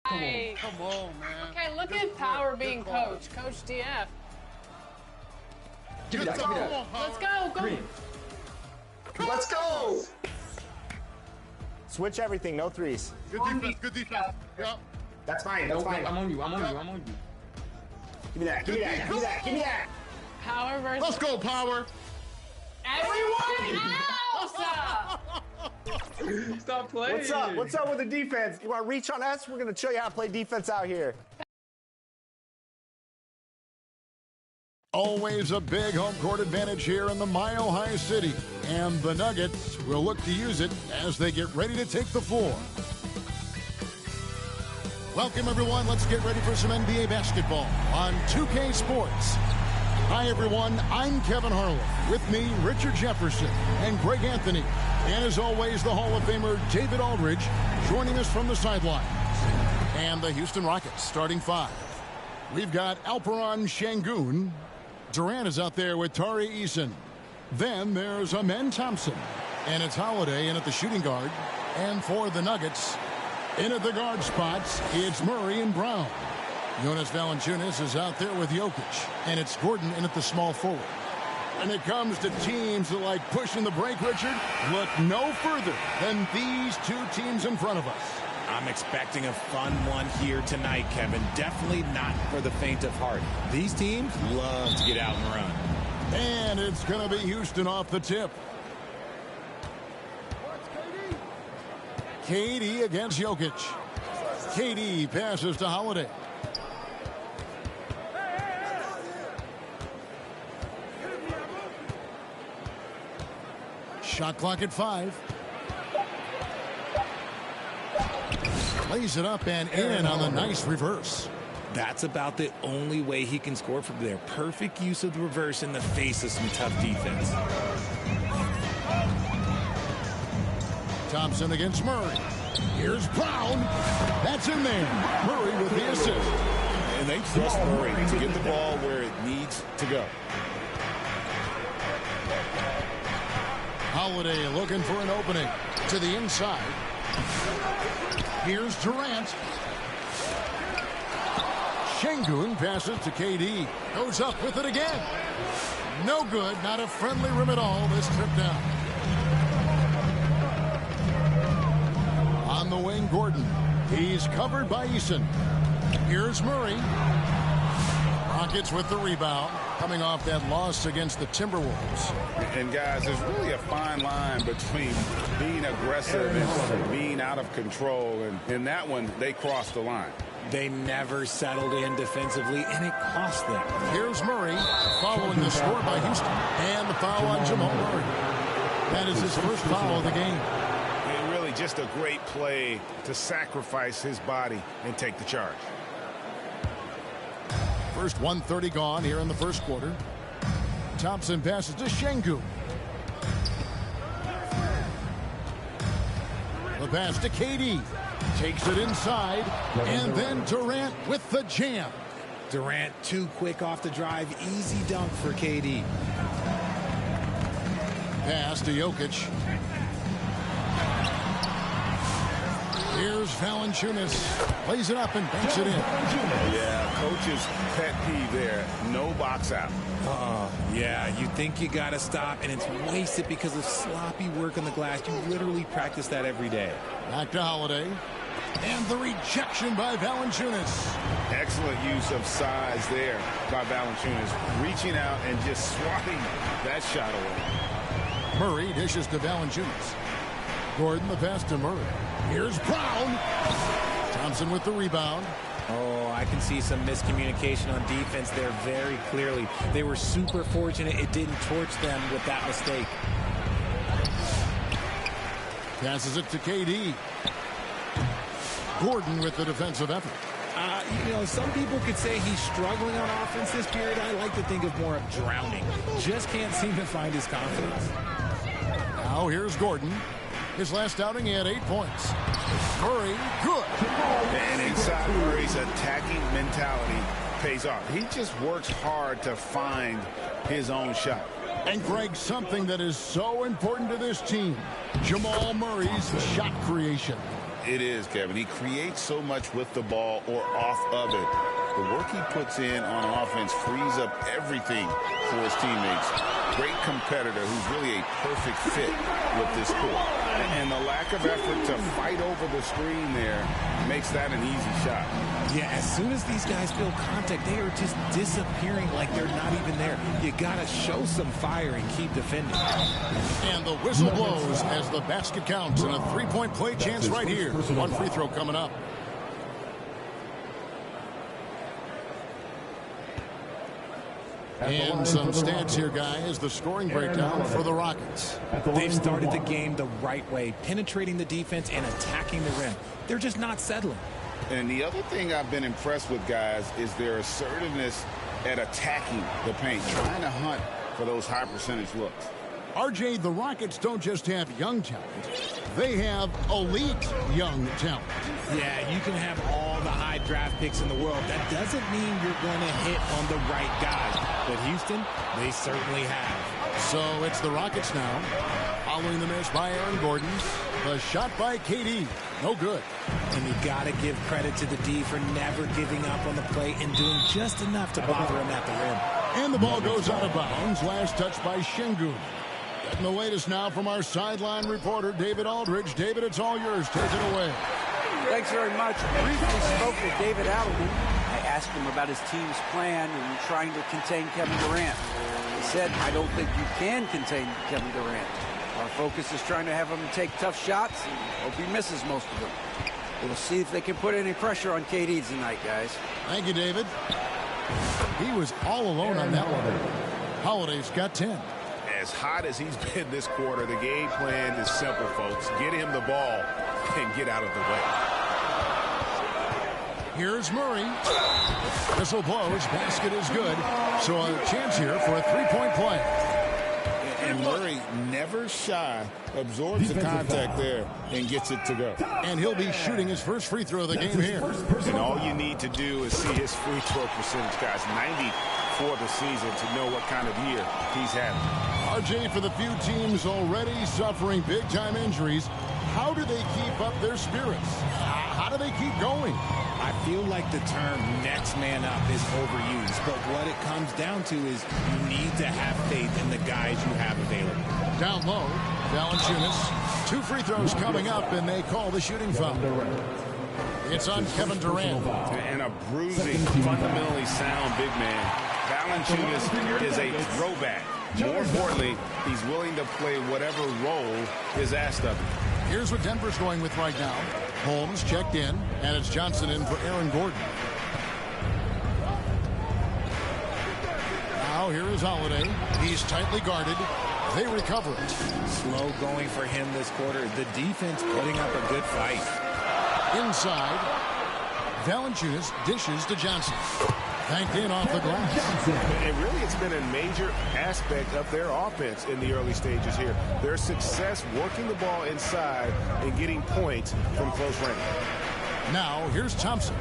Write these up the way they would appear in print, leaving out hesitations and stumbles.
Hey. Come on, man. Okay, look at Power being coach. Coach DF. Give me that, give me that. Let's go, go. Green. Let's go. Switch everything, no threes. Good defense, good defense. Yep. That's fine, that's fine. I'm on you, I'm on you, I'm on you. Give me that, give me that, give me that, give me that. Power versus Let's go, Power. everyone else. Stop playing. What's up? What's up with the defense? You want to reach on us? We're going to show you how to play defense out here. Always a big home court advantage here in the Mile High City. And the Nuggets will look to use it as they get ready to take the floor. Welcome, everyone. Let's get ready for some NBA basketball on 2K Sports. Hi, everyone. I'm Kevin Harlan. With me, Richard Jefferson and Greg Anthony. And as always, the Hall of Famer David Aldridge joining us from the sidelines. And the Houston Rockets starting five. We've got Alperen Şengün. Durant is out there with Tari Eason. Then there's Amen Thompson. And it's Holiday in at the shooting guard. And for the Nuggets, in at the guard spots, it's Murray and Brown. Jonas Valanciunas is out there with Jokic. And it's Gordon in at the small forward. When it comes to teams that like pushing the break, Richard, look no further than these two teams in front of us. I'm expecting a fun one here tonight, Kevin. Definitely not for the faint of heart. These teams love to get out and run. And it's going to be Houston off the tip. KD against Jokic. KD passes to Holiday. Shot clock at 5. Lays it up and in on the nice reverse. That's about the only way he can score from there. Perfect use of the reverse in the face of some tough defense. Thompson against Murray. Here's Brown. That's in there. Murray with the assist. And they trust Murray to get the ball where it needs to go. Holiday looking for an opening to the inside. Here's Durant. Şengün passes to KD. Goes up with it again. No good. Not a friendly rim at all this trip down. On the wing, Gordon. He's covered by Eason. Here's Murray. Rockets with the rebound, coming off that loss against the Timberwolves. And guys, there's really a fine line between being aggressive and being out of control. And in that one, they crossed the line. They never settled in defensively, and it cost them. Here's Murray following the score by Houston. And the foul on Jamal Murray. That is his first foul of the game. And really just a great play to sacrifice his body and take the charge. First 1:30 gone here in the first quarter. Thompson passes to Şengün. The pass to KD. Takes it inside. And then Durant with the jam. Durant too quick off the drive. Easy dunk for KD. Pass to Jokic. Here's Valanciunas. Plays it up and banks it in. Yeah, coach's pet peeve there. No box out. Yeah, you think you got to stop, and it's wasted because of sloppy work on the glass. You literally practice that every day. Back to Holiday. And the rejection by Valanciunas. Excellent use of size there by Valanciunas. Reaching out and just swatting that shot away. Murray dishes to Valanciunas. Gordon the pass to Murray. Here's Brown. Thompson with the rebound. Oh, I can see some miscommunication on defense there very clearly. They were super fortunate it didn't torch them with that mistake. Passes it to KD. Gordon with the defensive effort. You know, some people could say he's struggling on offense this period. I like to think of more of drowning. Just can't seem to find his confidence. Now here's Gordon. His last outing, he had 8 points. Murray, good. And inside Murray's attacking mentality pays off. He just works hard to find his own shot. And Greg, something that is so important to this team, Jamal Murray's shot creation. It is, Kevin. He creates so much with the ball or off of it. The work he puts in on offense frees up everything for his teammates. Great competitor who's really a perfect fit with this court. And the lack of effort to fight over the screen there makes that an easy shot. Yeah, as soon as these guys feel contact, they are just disappearing like they're not even there. You got to show some fire and keep defending. And the whistle blows as the basket counts, and a three-point play chance right here. One free throw coming up. And some stats here, guys. The scoring breakdown for the Rockets. They've started the game the right way, penetrating the defense and attacking the rim. They're just not settling. And the other thing I've been impressed with, guys, is their assertiveness at attacking the paint, trying to hunt for those high percentage looks. RJ, the Rockets don't just have young talent. They have elite young talent. Yeah, you can have all the high draft picks in the world. That doesn't mean you're going to hit on the right guys. But Houston, they certainly have. So it's the Rockets now. Following the miss by Aaron Gordon. The shot by KD. No good. And you got to give credit to the D for never giving up on the play and doing just enough to bother him at the rim. And the ball goes out of bounds. Last touch by Şengün. Getting the latest now from our sideline reporter, David Aldridge. David, it's all yours. Take it away. Thanks very much. I briefly spoke with David Adelman. I asked him about his team's plan in trying to contain Kevin Durant. He said, I don't think you can contain Kevin Durant. Our focus is trying to have him take tough shots and hope he misses most of them. We'll see if they can put any pressure on KD tonight, guys. Thank you, David. He was all alone on that one. Holiday's got 10. As hot as he's been this quarter, the game plan is simple, folks. Get him the ball and get out of the way. Here's Murray. Whistle blows. Basket is good. So a chance here for a three-point play. And Murray, never shy, absorbs the contact there and gets it to go. And he'll be shooting his first free throw of the game here. And all you need to do is see his free throw percentage, guys. 90 for the season to know what kind of year he's having. RJ, for the few teams already suffering big-time injuries, how do they keep up their spirits? How do they keep going? I feel like the term next man up is overused, but what it comes down to is you need to have faith in the guys you have available. Down low, Valanciunas. 2 free throws coming up, and they call the shooting foul. It's on Kevin Durant. And a bruising, fundamentally sound big man. Valanciunas is a throwback. More importantly, he's willing to play whatever role is asked of him. Here's what Denver's going with right now. Holmes checked in, and it's Johnson in for Aaron Gordon. Now here is Holiday. He's tightly guarded. They recover it. Slow going for him this quarter. The defense putting up a good fight. Inside, Valanciunas dishes to Johnson. Banked in off the glass. And really, it's been a major aspect of their offense in the early stages here. Their success working the ball inside and getting points from close range. Now, here's Thompson.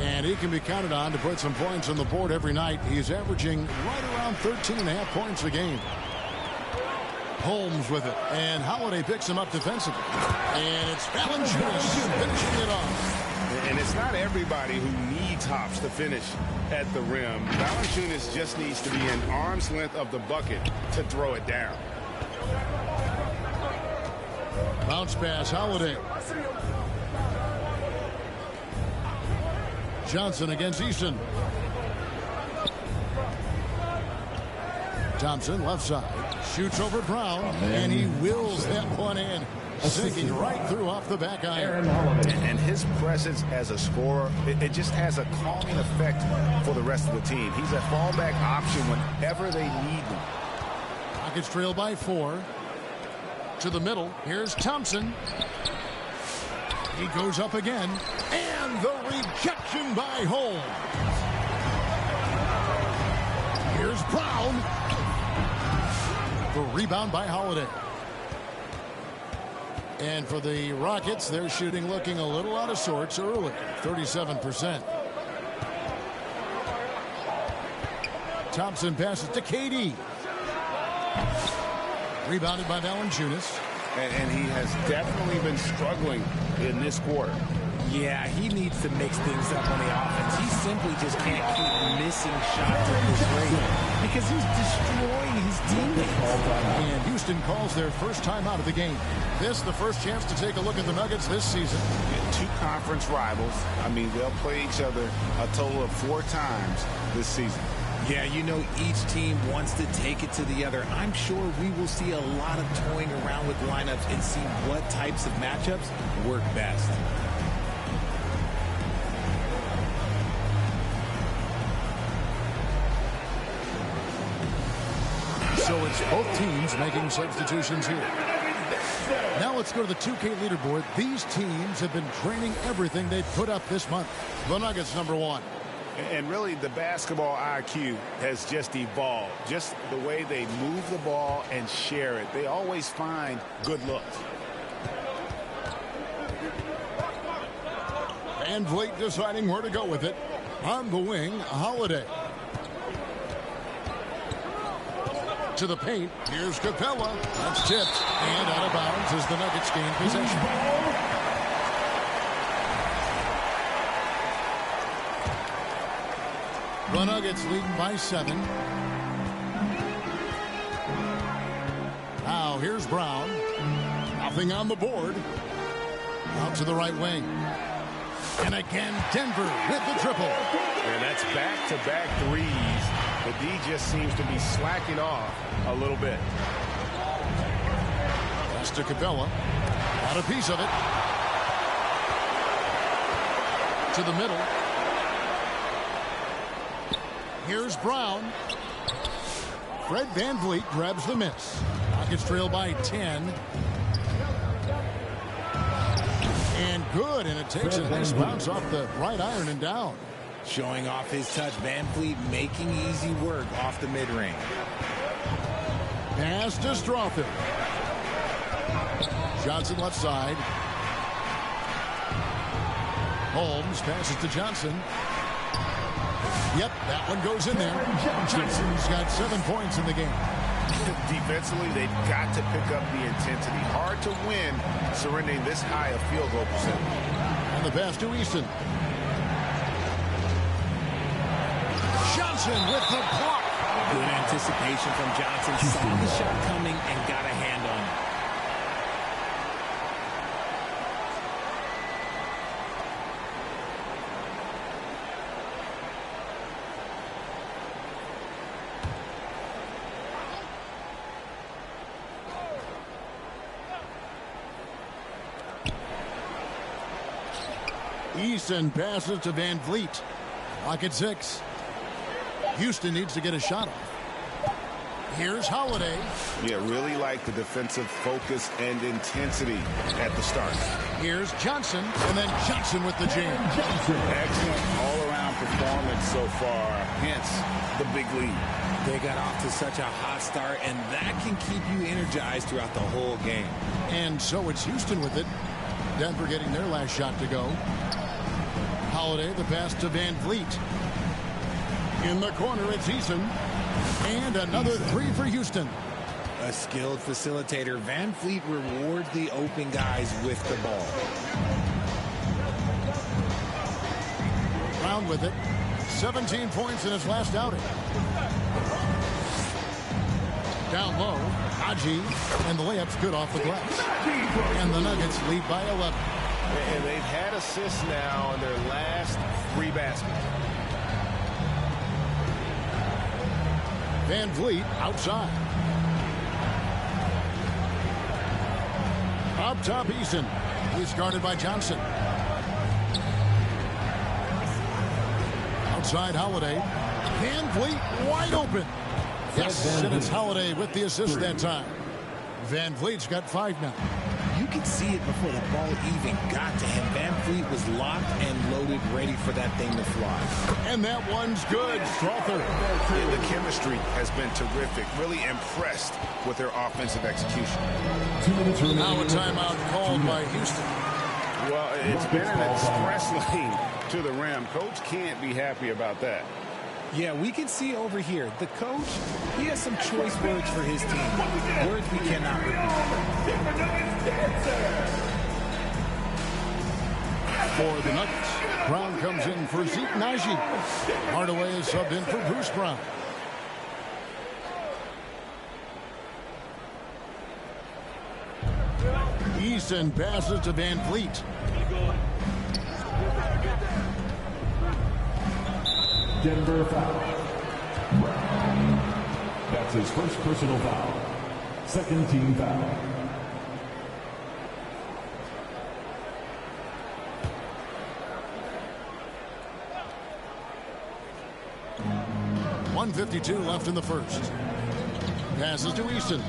And he can be counted on to put some points on the board every night. He's averaging right around 13.5 points a game. Holmes with it. And Holiday picks him up defensively. And it's Valanciunas finishing it off. And it's not everybody who needs hops to finish at the rim. Valanciunas just needs to be an arm's length of the bucket to throw it down. Bounce pass, Holiday. Johnson against Easton. Thompson left side. Shoots over Brown. And he wills that one in. Sinking right through off the back iron. And his presence as a scorer, it just has a calming effect for the rest of the team. He's a fallback option whenever they need him. Rockets trail by 4. To the middle. Here's Thompson. He goes up again. And the rejection by Holmes. Here's Brown. The rebound by Holiday. And for the Rockets, their shooting looking a little out of sorts early. 37%. Thompson passes to KD. Rebounded by Valanciunas. and he has definitely been struggling in this quarter. Yeah, he needs to mix things up on the offense. He simply just can't keep missing shots at this rate because he's destroying his teammates. And Houston calls their first time out of the game. This the first chance to take a look at the Nuggets this season. Two conference rivals. I mean, they'll play each other a total of 4 times this season. Yeah, you know, each team wants to take it to the other. I'm sure we will see a lot of toying around with lineups and see what types of matchups work best. So it's both teams making substitutions here. Now let's go to the 2K leaderboard. These teams have been training everything they've put up this month. The Nuggets #1. And really, the basketball IQ has just evolved. Just the way they move the ball and share it. They always find good looks. Van Vliet deciding where to go with it. On the wing, Holiday. To the paint. Here's Capella. That's tipped. And out of bounds as the Nuggets gain possession. The Nuggets leading by 7. Now here's Brown. Nothing on the board. Out to the right wing. And again, Denver with the triple. And that's back-to-back threes. The D just seems to be slacking off a little bit. Pass to Capella. Got a piece of it. To the middle. Here's Brown. Fred VanVleet grabs the miss. Rockets trail by 10. And good, and it takes a nice bounce off the right iron and down. Showing off his touch, VanVleet making easy work off the mid-range. Pass to Strawther. Johnson left side. Holmes passes to Johnson. Yep, that one goes in there. Johnson's got 7 points in the game. Defensively, they've got to pick up the intensity. Hard to win surrendering this high a field goal percentage. And the pass to Easton. Johnson with the block. Good anticipation from Johnson. Saw the shot coming and got a hand on it. Easton passes to Van Vliet. Lock at 6. Houston needs to get a shot off. Here's Holiday. Yeah, really like the defensive focus and intensity at the start. Here's Johnson, and then Johnson with the jam. Excellent all-around performance so far, hence the big lead. They got off to such a hot start, and that can keep you energized throughout the whole game. And so it's Houston with it. Denver getting their last shot to go. Holiday, the pass to Van Vliet. In the corner, it's Eason. And another 3 for Houston. A skilled facilitator, Van Vliet rewards the open guys with the ball. Brown with it. 17 points in his last outing. Down low, Haji, and the layup's good off the glass. And the Nuggets lead by 11. And they've had assists now in their last 3 baskets. Van Vliet outside. Up top, Eason. He's guarded by Johnson. Outside, Holiday. Van Vliet wide open. Yes, and it's Holiday with the assist that time. Van Vliet's got 5 now. You could see it before the ball even got to him. Van Vliet was locked and loaded, ready for that thing to fly. And that one's good. Strawther. Yeah, the chemistry has been terrific. Really impressed with their offensive execution. Now a timeout called by Houston. Well, it's been an express lane to the rim. Coach can't be happy about that. Yeah, we can see over here, the coach, he has some choice words for his team. Words we cannot repeat. For the Nuggets, Brown comes in for Zeke Naji. Hardaway is subbed in for Bruce Brown. Easton passes to Van Fleet. Denver foul. Brown. That's his first personal foul. Second team foul. .152 left in the first. Passes to Easton.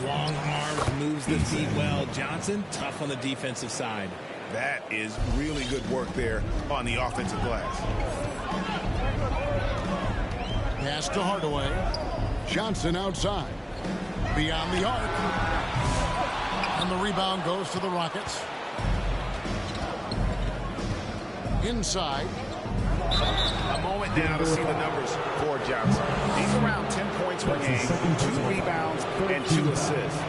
Long arms, moves the feet well. Johnson, tough on the defensive side. That is really good work there on the offensive glass. Pass to Hardaway. Johnson outside. Beyond the arc. And the rebound goes to the Rockets. Inside. A moment now to see the numbers for Johnson. He's around 10 points per game, 2 rebounds, and 2 assists.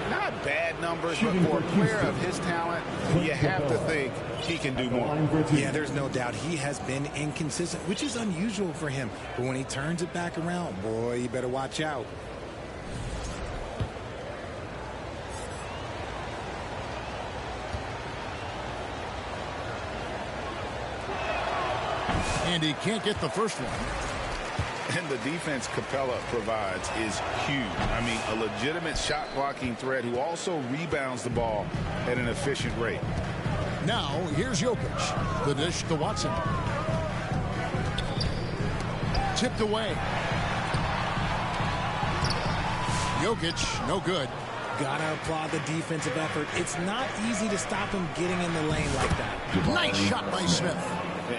Not bad numbers, but for a player of his talent, you have to think he can do more. Yeah, there's no doubt he has been inconsistent, which is unusual for him. But when he turns it back around, boy, you better watch out. And he can't get the first one. And the defense Capella provides is huge. I mean, a legitimate shot blocking threat who also rebounds the ball at an efficient rate. Now, here's Jokic. The dish to Watson. Tipped away. Jokic, no good. Gotta applaud the defensive effort. It's not easy to stop him getting in the lane like that. Nice shot by Smith.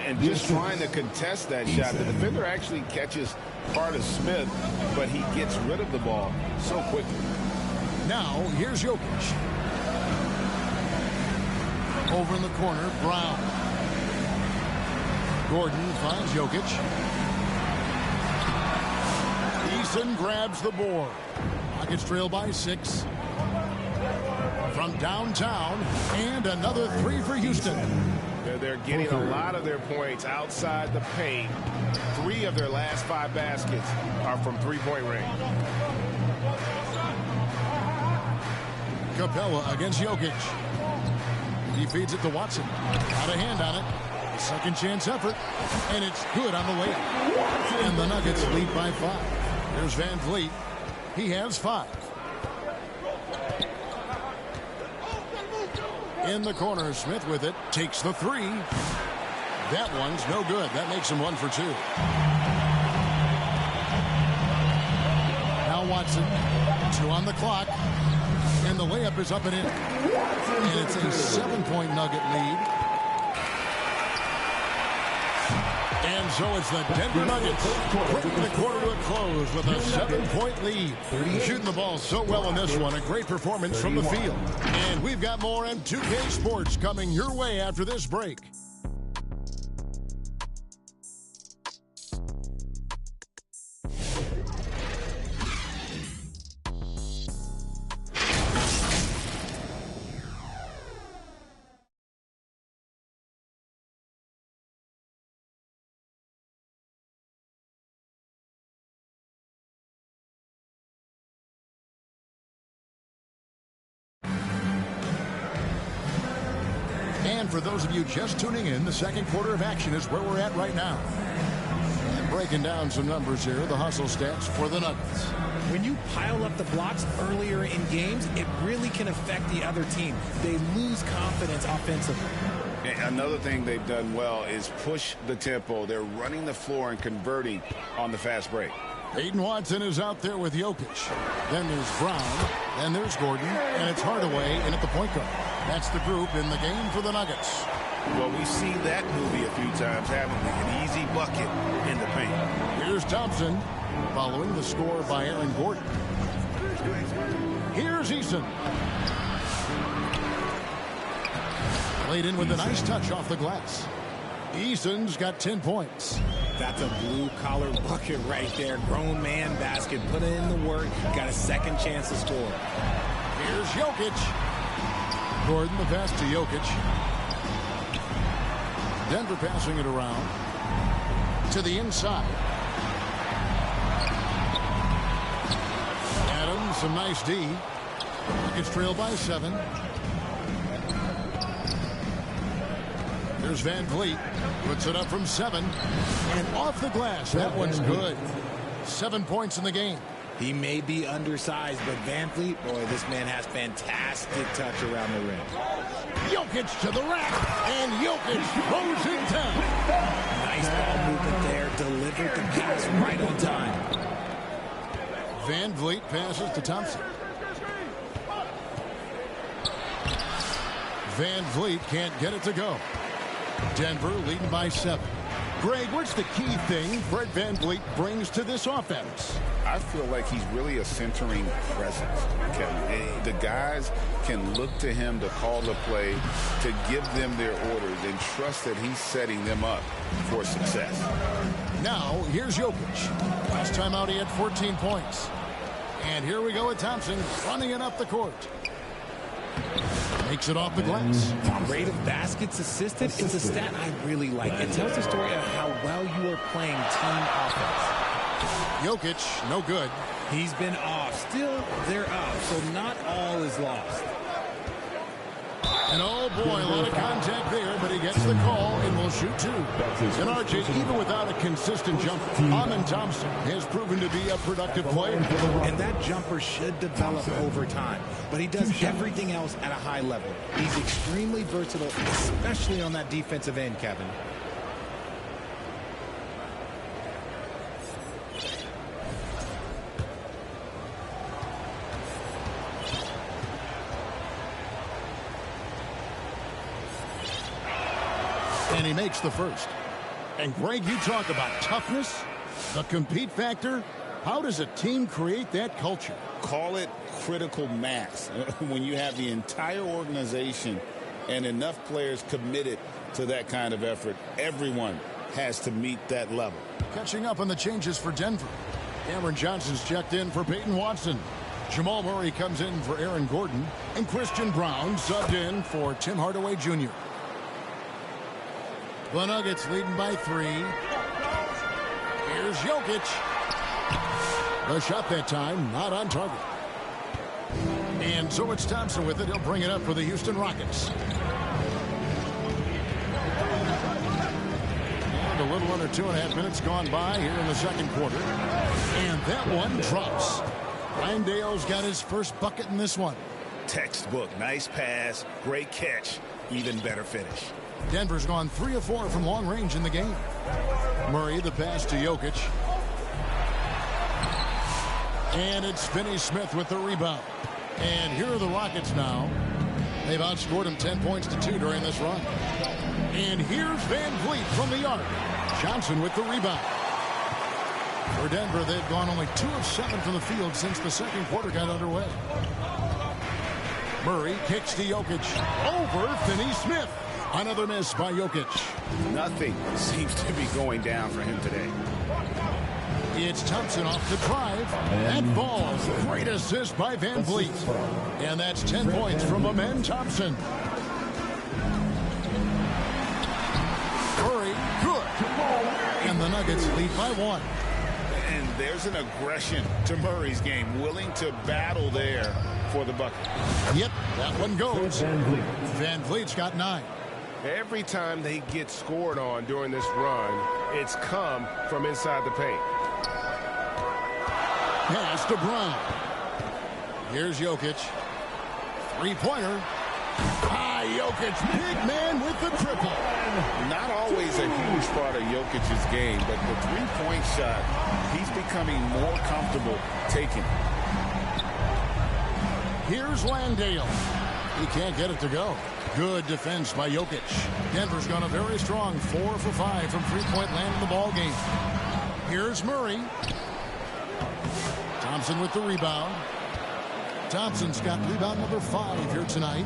And just trying to contest that shot, the defender actually catches part of Smith, but he gets rid of the ball so quickly. Now, here's Jokic. Over in the corner, Brown. Gordon finds Jokic. Eason grabs the board. Rockets trail by 6. From downtown, and another 3 for Houston. They're getting a lot of their points outside the paint. 3 of their last 5 baskets are from three-point range. Capella against Jokic. He feeds it to Watson. Got a hand on it. Second chance effort. And it's good on the layup. And the Nuggets lead by 5. There's Van Vliet. He has 5. In the corner, Smith with it. Takes the 3. That one's no good. That makes him 1 for 2. Now Watson. 2 on the clock. And the layup is up and in. And it's a 7-point Nugget lead. And so it's the Denver Nuggets bringing the quarter to a close with a 7-point lead. Shooting the ball so well in this one. A great performance from the field. And we've got more M2K Sports coming your way after this break. And for those of you just tuning in, the second quarter of action is where we're at right now. And breaking down some numbers here, the hustle stats for the Nuggets. When you pile up the blocks earlier in games, it really can affect the other team. They lose confidence offensively. Another thing they've done well is push the tempo. They're running the floor and converting on the fast break. Peyton Watson is out there with Jokic. Then there's Brown. Then there's Gordon. And it's Hardaway in at the point guard. That's the group in the game for the Nuggets. Well, we've seen that movie a few times, haven't we? An easy bucket in the paint. Here's Thompson following the score by Aaron Gordon. Here's Eason. Laid in with a nice touch off the glass. Eason's got 10 points. That's a blue-collar bucket right there. Grown man basket. Put in the work. Got a second chance to score. Here's Jokic. Gordon, the pass to Jokic. Denver passing it around to the inside. Adams, some nice D. Rockets trail by 7. There's Van Vliet. Puts it up from 7. And off the glass. That one's good. 7 points in the game. He may be undersized, but Van Vliet, boy, this man has fantastic touch around the rim. Jokic to the rack. And Jokic throws it down. Nice ball movement there. Delivered the pass right on time. Van Vliet passes to Thompson. Van Vliet can't get it to go. Denver leading by 7. Greg, what's the key thing Fred Van Vliet brings to this offense? I feel like he's really a centering presence, Kevin. The guys can look to him to call the play, to give them their orders, and trust that he's setting them up for success. Now, here's Jokic. Last time out, he had 14 points. And here we go with Thompson running it up the court. Makes it off the glass. Rate of baskets assisted. It's a stat I really like. It tells the story of how well you are playing team offense. Jokic, no good. He's been off. Still, they're up, so not all is lost. And oh boy, a lot of contact there, but he gets the call and will shoot 2. And RJ, even without a consistent jumper, Amen Thompson has proven to be a productive player. And that jumper should develop over time. But he does everything else at a high level. He's extremely versatile, especially on that defensive end, Kevin. And he makes the first. And Greg, you talk about toughness, the compete factor. How does a team create that culture? Call it critical mass. When you have the entire organization and enough players committed to that kind of effort, everyone has to meet that level. Catching up on the changes for Denver. Cameron Johnson's checked in for Peyton Watson. Jamal Murray comes in for Aaron Gordon. And Christian Brown subbed in for Tim Hardaway Jr. The Nuggets leading by 3. Here's Jokic. The shot that time, not on target. And so it's Thompson with it. He'll bring it up for the Houston Rockets. And a little under 2.5 minutes gone by here in the second quarter. And that one drops. Ryan Dale's got his first bucket in this one. Textbook. Nice pass. Great catch. Even better finish. Denver's gone 3 of 4 from long range in the game. Murray, the pass to Jokic. And it's Finney Smith with the rebound. And here are the Rockets now. They've outscored him 10 points to 2 during this run. And here's Van Vliet from the arc. Johnson with the rebound. For Denver, they've gone only 2 of 7 from the field since the second quarter got underway. Murray kicks to Jokic. Over Finney Smith. Another miss by Jokic. Nothing seems to be going down for him today. It's Thompson off the drive. That ball. Great assist by Van Vliet. And that's 10 points from Amen Thompson. Murray, good. And the Nuggets lead by 1. And there's an aggression to Murray's game. Willing to battle there for the bucket. Yep, that one goes. Van Vliet's got 9. Every time they get scored on during this run, it's come from inside the paint. Pass to Brown. Here's Jokic. 3-pointer. Jokic, big man with the triple. Not always a huge part of Jokic's game, but the 3-point shot, he's becoming more comfortable taking. Here's Landale. He can't get it to go. Good defense by Jokic. Denver's gone a very strong 4 for 5 from 3-point land in the ball game. Here's Murray. Thompson with the rebound. Thompson's got rebound number 5 here tonight.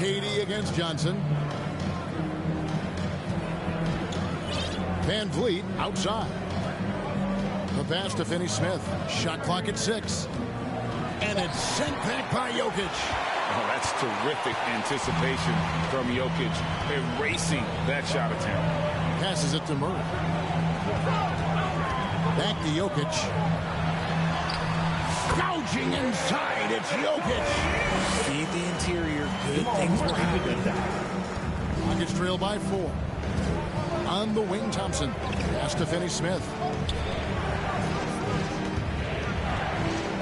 KD against Johnson. Van Vliet outside. The pass to Finney-Smith. Shot clock at 6. And it's sent back by Jokic. Oh, that's terrific anticipation from Jokic, erasing that shot attempt. Passes it to Murray. Back to Jokic. Gouging inside, it's Jokic. Feed the interior. Good things will happen. Rockets trail by 4. On the wing, Thompson. Pass to Finney-Smith.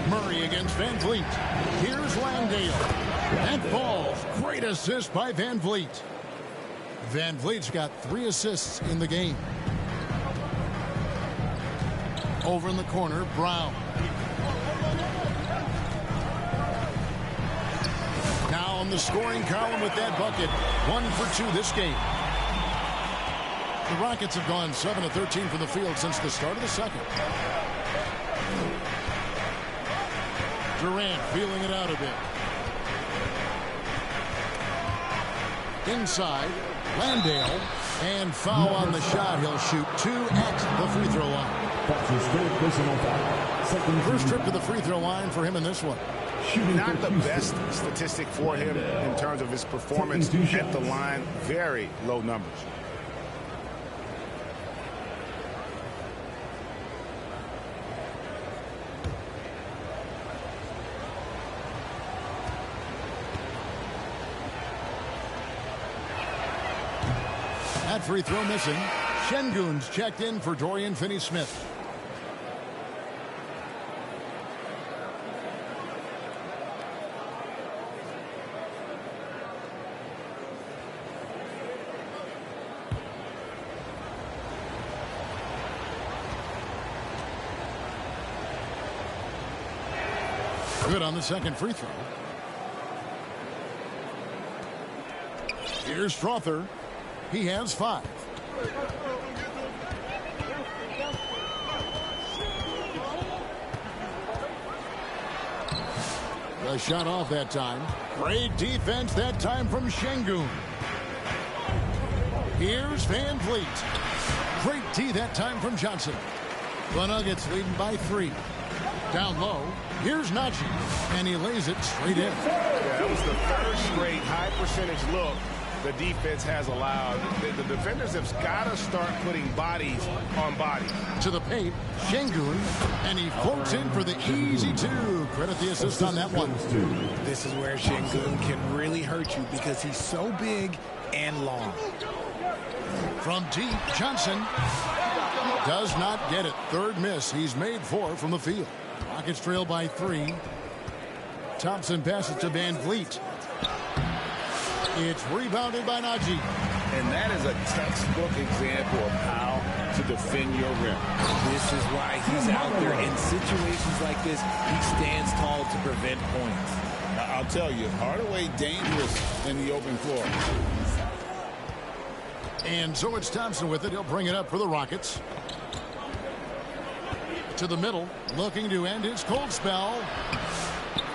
Murray against Van Vliet. Here's Landale. That falls. Great assist by Van Vliet. Van Vliet's got 3 assists in the game. Over in the corner, Brown. Now on the scoring column with that bucket. 1 for 2 this game. The Rockets have gone 7 of 13 from the field since the start of the second. Durant feeling it out a bit. Inside, Landale, and foul on the shot. He'll shoot 2 at the free throw line. That's his third personal foul. First trip to the free throw line for him in this one. Not the best statistic for him in terms of his performance at the line. Very low numbers. That free throw missing. Şengün's checked in for Dorian Finney-Smith. Good on the second free throw. Here's Strother. He has 5. The shot off that time. Great defense that time from Şengün. Here's Van Vliet. Great D that time from Johnson. The Nuggets leading by 3. Down low. Here's Nagy. And he lays it straight in. Yeah, that was the third straight high percentage look the defense has allowed. The defenders have got to start putting bodies on bodies. To the paint, Şengün, and he floats in for the easy 2. Credit the assist on that one. This is where Şengün can really hurt you because he's so big and long. From deep, Johnson does not get it. Third miss. He's made 4 from the field. Rockets trail by 3. Thompson passes to Van Vliet. It's rebounded by Nagy. And that is a textbook example of how to defend your rim. This is why he's out there in situations like this. He stands tall to prevent points. I'll tell you, Hardaway dangerous in the open floor. And so it's Thompson with it. He'll bring it up for the Rockets. To the middle, looking to end his cold spell.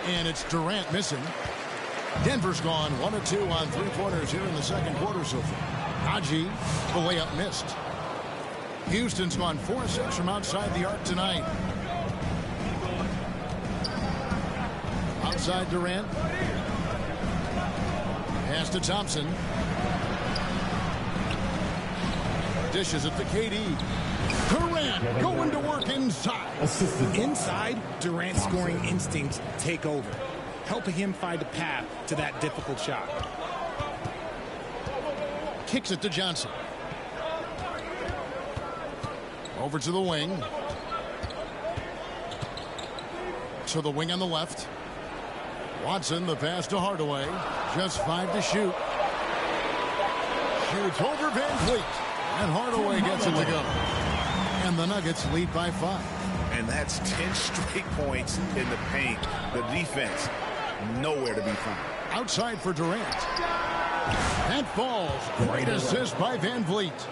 And it's Durant missing. Denver's gone 1 of 2 on 3-pointers here in the second quarter so far. Nagy, the layup missed. Houston's gone 4-6 from outside the arc tonight. Outside Durant. Pass to Thompson. Dishes it to KD. Durant going to work inside. Inside, Durant's scoring instincts take over, helping him find a path to that difficult shot. Kicks it to Johnson. Over to the wing. To the wing on the left. Watson, the pass to Hardaway. Just 5 to shoot. Shoots over Van Vliet. And Hardaway gets it to go. And the Nuggets lead by 5. And that's 10 straight points in the paint. The defense, nowhere to be found. Outside for Durant. That falls. Great assist by Van Vliet.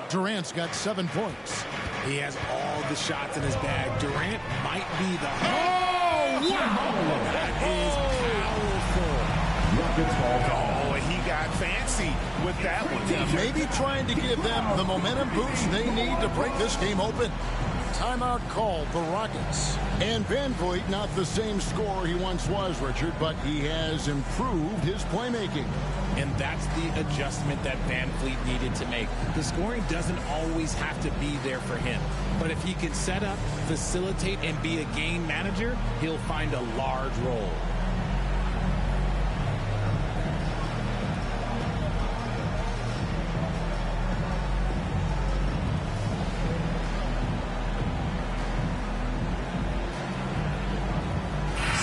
Durant's got 7 points. He has all the shots in his bag. Durant might be the... Oh, wow! That is powerful. Oh, and he got fancy with that one. Maybe trying to give them the momentum boost they need to break this game open. Timeout called the Rockets. And Van Vliet, not the same scorer he once was, Richard, but he has improved his playmaking. And that's the adjustment that Van Vliet needed to make. The scoring doesn't always have to be there for him. But if he can set up, facilitate, and be a game manager, he'll find a large role.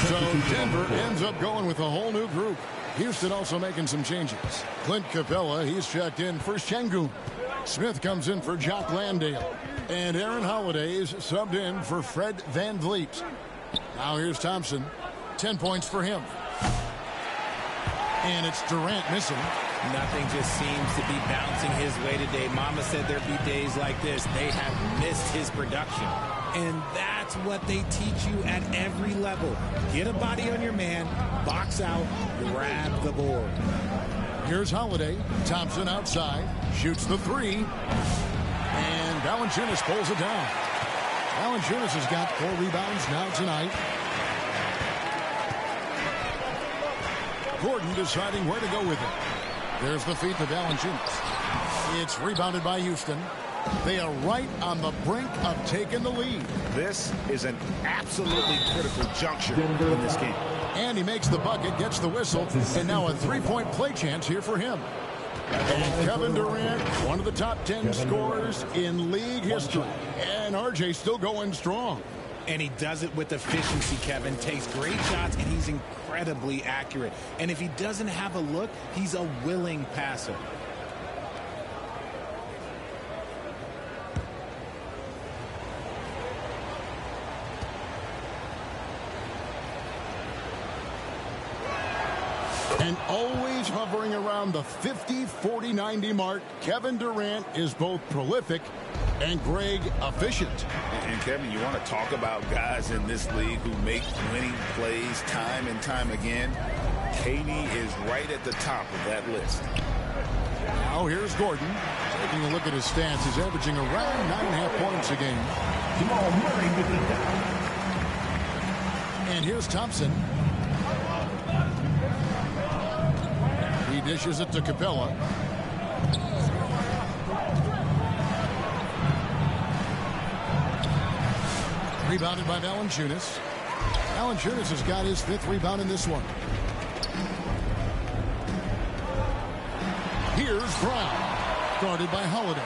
So Denver ends up going with a whole new group. Houston also making some changes. Clint Capella, he's checked in for Şengün. Smith comes in for Jock Landale. And Aaron Holiday is subbed in for Fred Van Vliet. Now here's Thompson. 10 points for him. And it's Durant missing. Nothing just seems to be bouncing his way today. Mama said there'd be days like this. They have missed his production. And that's what they teach you at every level. Get a body on your man, box out, grab the board. Here's Holiday. Thompson outside. Shoots the three. And Valanciunas pulls it down. Valanciunas has got 4 rebounds now tonight. Gordon deciding where to go with it. There's the feed to Valanciunas. It's rebounded by Houston. They are right on the brink of taking the lead. This is an absolutely critical juncture in this game. And he makes the bucket, gets the whistle, and now a 3-point play chance here for him. And Kevin Durant, one of the top 10 scorers in league history. And RJ still going strong. And he does it with efficiency, Kevin. Takes great shots, and he's incredibly accurate. And if he doesn't have a look, he's a willing passer. And always hovering around the 50, 40, 90 mark, Kevin Durant is both prolific and Greg efficient. And Kevin, you want to talk about guys in this league who make winning plays time and time again? KD is right at the top of that list. Now here's Gordon. Taking a look at his stats, he's averaging around 9.5 points a game. And here's Thompson. He dishes it to Capella. Rebounded by Valanciunas. Valanciunas has got his 5th rebound in this one. Here's Brown. Guarded by Holiday.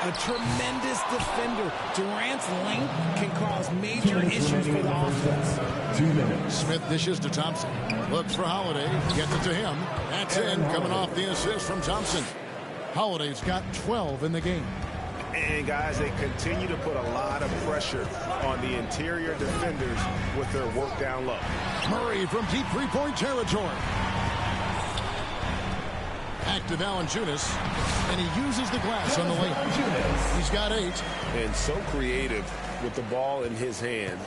A tremendous defender. Durant's length can cause major issues for the offense. 2 minutes. Smith dishes to Thompson. Looks for Holiday. Gets it to him. That's in. Coming off the assist from Thompson. Holiday's got 12 in the game. And, guys, they continue to put a lot of pressure on the interior defenders with their work down low. Murray from deep 3-point territory. Back to Valanciunas, and he uses the glass on the lane. He's got 8. And so creative with the ball in his hand.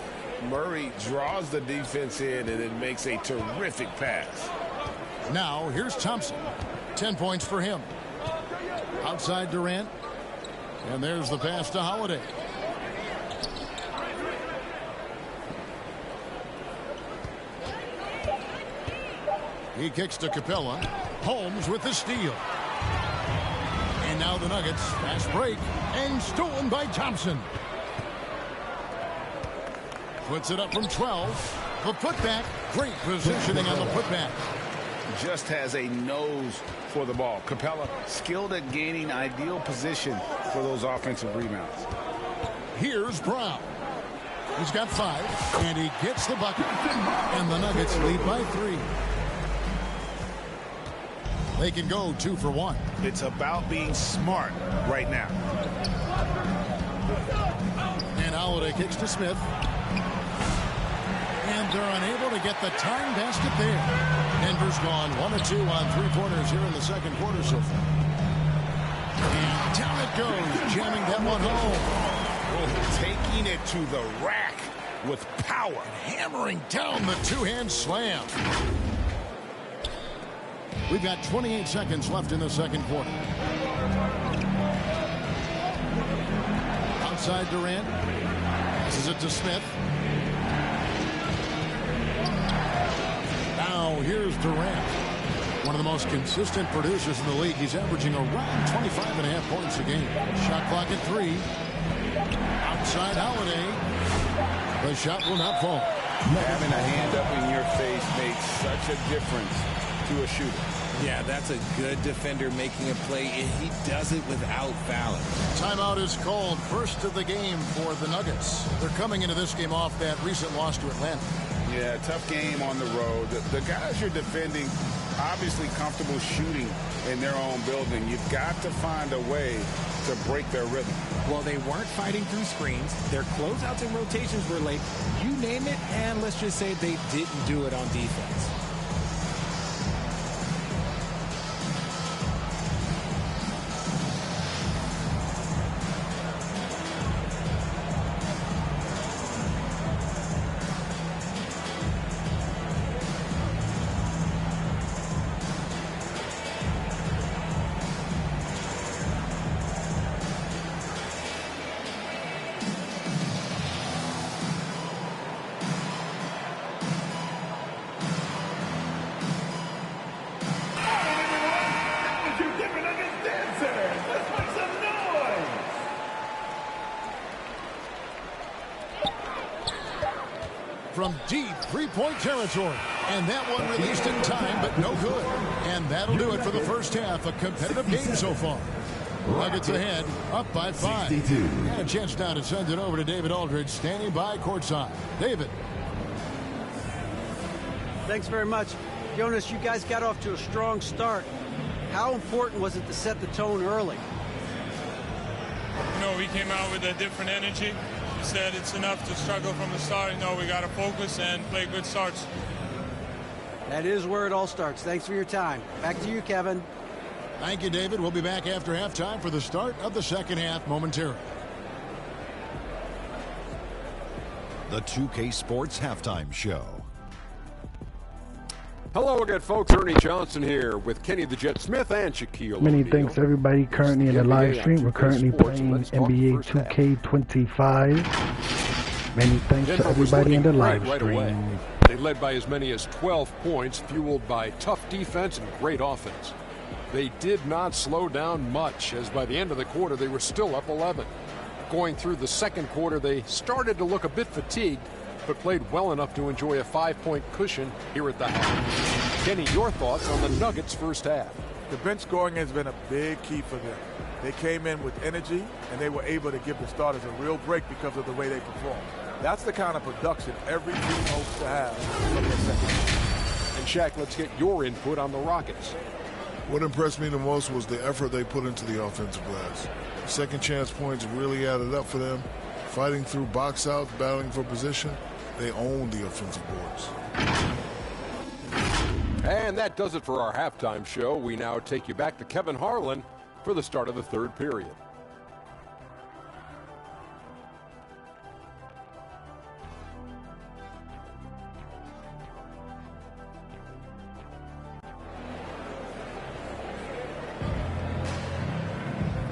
Murray draws the defense in and then makes a terrific pass. Now, here's Thompson. 10 points for him. Outside Durant. And there's the pass to Holiday. He kicks to Capella. Holmes with the steal. And now the Nuggets. Fast break. And stolen by Thompson. Puts it up from 12. The putback. Great positioning on the putback. Just has a nose for the ball. Capella skilled at gaining ideal position for those offensive rebounds. Here's Brown. He's got 5, and he gets the bucket. And the Nuggets lead by 3. They can go 2 for 1. It's about being smart right now. And Holiday kicks to Smith. And they're unable to get the time basket there. Denver's gone 1 of 2 on 3-pointers here in the second quarter so far. And down it goes, jamming that one home. Taking it to the rack with power. Hammering down the 2-hand slam. We've got 28 seconds left in the second quarter. Outside Durant. Passes it to Smith. Now here's Durant. One of the most consistent producers in the league. He's averaging around 25.5 points a game. Shot clock at 3. Outside Holiday. The shot will not fall. Having a hand up in your face makes such a difference to a shooter. Yeah, that's a good defender making a play, and he does it without fouling. Timeout is called. First of the game for the Nuggets. They're coming into this game off that recent loss to Atlanta. Yeah, tough game on the road. The guys you're defending obviously comfortable shooting in their own building. You've got to find a way to break their rhythm. Well, they weren't fighting through screens. Their closeouts and rotations were late. You name it, and let's just say they didn't do it on defense. From deep three-point territory. And that one released in time, but no good. And that'll do it for the first half. A competitive game so far. Nuggets ahead, up by 5. And a chance now to send it over to David Aldridge, standing by courtside. David. Thanks very much. Jonas, you guys got off to a strong start. How important was it to set the tone early? You know, we came out with a different energy. We said it's enough to struggle from the start. You know, we got to focus and play good starts. That is where it all starts. Thanks for your time. Back to you, Kevin. Thank you, David. We'll be back after halftime for the start of the second half momentarily. The 2K Sports Halftime Show. Hello again, folks. Ernie Johnson here with Kenny the Jet Smith and Shaquille Many O'Neal. thanks to everybody currently in the live stream. We're currently playing NBA 2K25. Many thanks to everybody in the live stream. They led by as many as 12 points, fueled by tough defense and great offense. They did not slow down much, as by the end of the quarter they were still up 11. Going through the second quarter, they started to look a bit fatigued, but played well enough to enjoy a 5-point cushion here at the half. Kenny, your thoughts on the Nuggets' first half? The bench scoring has been a big key for them. They came in with energy, and they were able to give the starters a real break because of the way they performed. That's the kind of production every team hopes to have from their second half. And Shaq, let's get your input on the Rockets. What impressed me the most was the effort they put into the offensive glass. Second chance points really added up for them. Fighting through box outs, battling for position, they own the offensive boards. And that does it for our halftime show. We now take you back to Kevin Harlan for the start of the third period.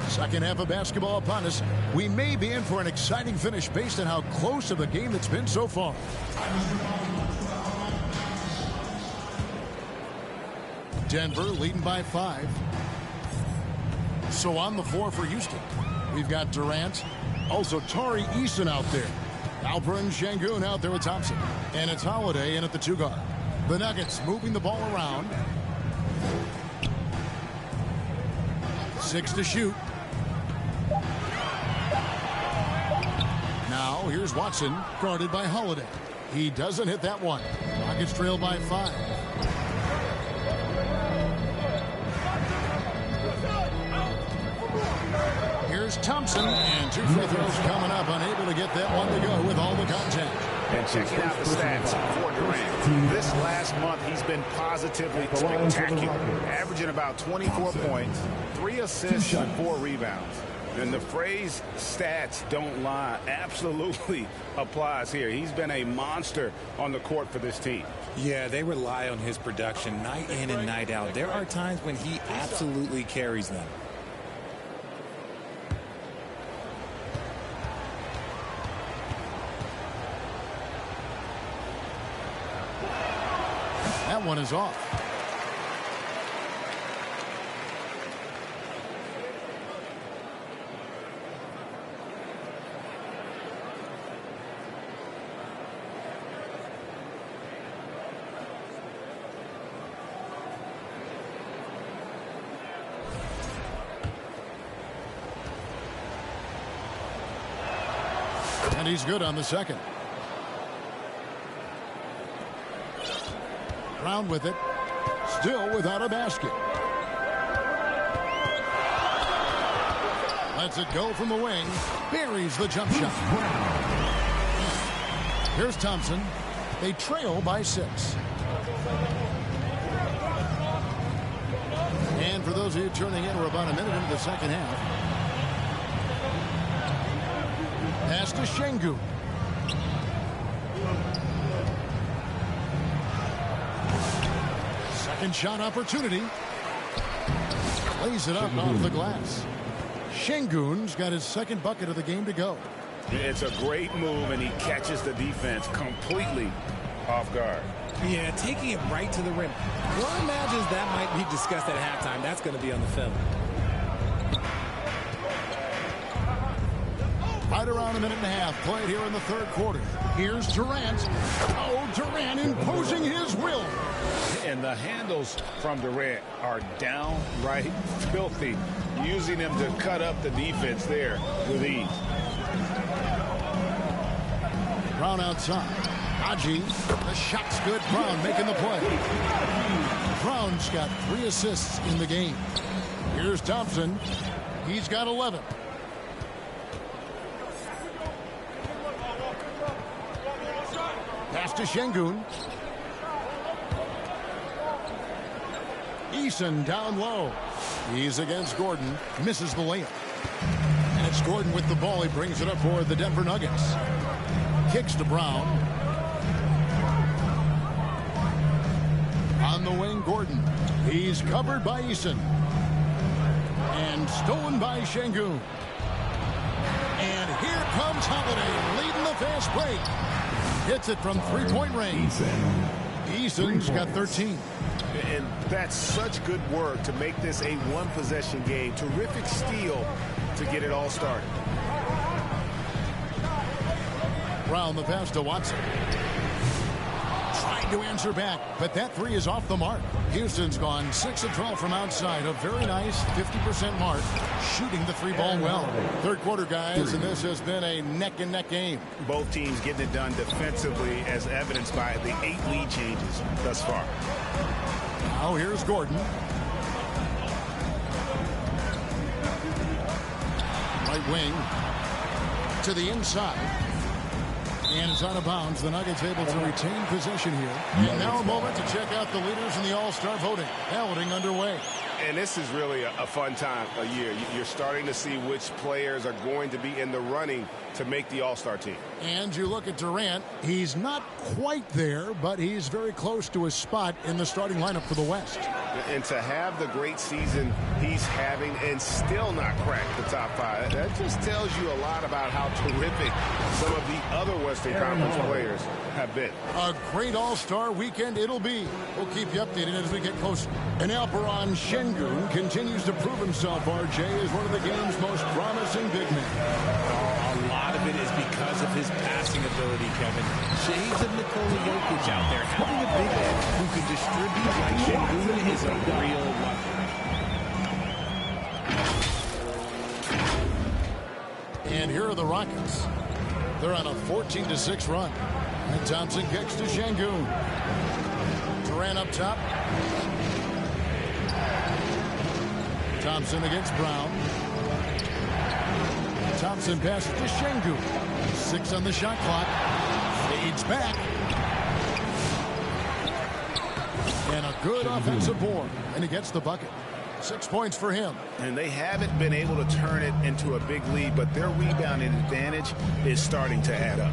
Second half of basketball upon us. We may be in for an exciting finish based on how close of a game it's been so far. Denver leading by 5. So on the floor for Houston, we've got Durant. Also Tari Eason out there. Alperen Şengün out there with Thompson. And it's Holiday in at the 2 guard. The Nuggets moving the ball around. 6 to shoot. Now here's Watson, guarded by Holiday. He doesn't hit that one. Rockets trail by 5. Here's Thompson, and 2 free throws coming up, unable to get that one to go with all the contact. And checking out the stats for Durant. This last month, he's been positively spectacular, averaging about 24 points, 3 assists, and 4 rebounds. And the phrase stats don't lie absolutely applies here. He's been a monster on the court for this team. Yeah, they rely on his production night in and night out. There are times when he absolutely carries them. That one is off. And he's good on the second. Brown with it. Still without a basket. Lets it go from the wing. Buries the jump shot. Here's Thompson. They trail by 6. And for those of you tuning in, we're about a minute into the second half. Pass to Şengün. Second shot opportunity. Lays it up off the glass. Şengün's got his second bucket of the game to go. It's a great move, and he catches the defense completely off guard. Yeah, taking it right to the rim. One imagines that might be discussed at halftime. That's going to be on the film. Right around a minute and a half played here in the third quarter. Here's Durant. Oh, Durant imposing his will. And the handles from Durant are downright filthy, using them to cut up the defense there with ease. Brown outside. Haji, the shot's good. Brown making the play. Brown's got 3 assists in the game. Here's Thompson. He's got 11. Pass to Şengün. Eason down low. He's against Gordon. Misses the layup. And it's Gordon with the ball. He brings it up for the Denver Nuggets. Kicks to Brown. On the wing, Gordon. He's covered by Eason. And stolen by Şengün. And here comes Holiday leading the fast break. Hits it from three-point range. Eason's got 13. And that's such good work to make this a one-possession game. Terrific steal to get it all started. Brown the pass to Watson. Trying to answer back, but that 3 is off the mark. Houston's gone 6 of 12 from outside. A very nice 50% mark. Shooting the 3-ball well. Third quarter, guys, and this has been a neck-and-neck game. Both teams getting it done defensively, as evidenced by the 8 lead changes thus far. Now here's Gordon. Right wing to the inside. And it's out of bounds. The Nuggets able to retain possession here. And now a moment to check out the leaders in the All-Star voting. Balloting underway. And this is really a fun time of year. You're starting to see which players are going to be in the running to make the All-Star team. And you look at Durant. He's not quite there, but he's very close to his spot in the starting lineup for the West. And to have the great season he's having and still not crack the top 5, that just tells you a lot about how terrific some of the other Western Conference players have been. A great All-Star weekend it'll be. We'll keep you updated as we get closer. And Alperon Şengün continues to prove himself, RJ, as one of the game's most promising big men. A lot of it is because of his passing ability, Kevin. Shades of Nikola Jokic out there. Having a big man who can distribute like Şengün is a real luxury. And here are the Rockets. They're on a 14-6 run. And Thompson kicks to Şengün. Durant up top. Thompson against Brown. Thompson passes to Şengün. 6 on the shot clock. Fades back. And a good offensive board. And he gets the bucket. 6 points for him. And they haven't been able to turn it into a big lead, but their rebounding advantage is starting to add up.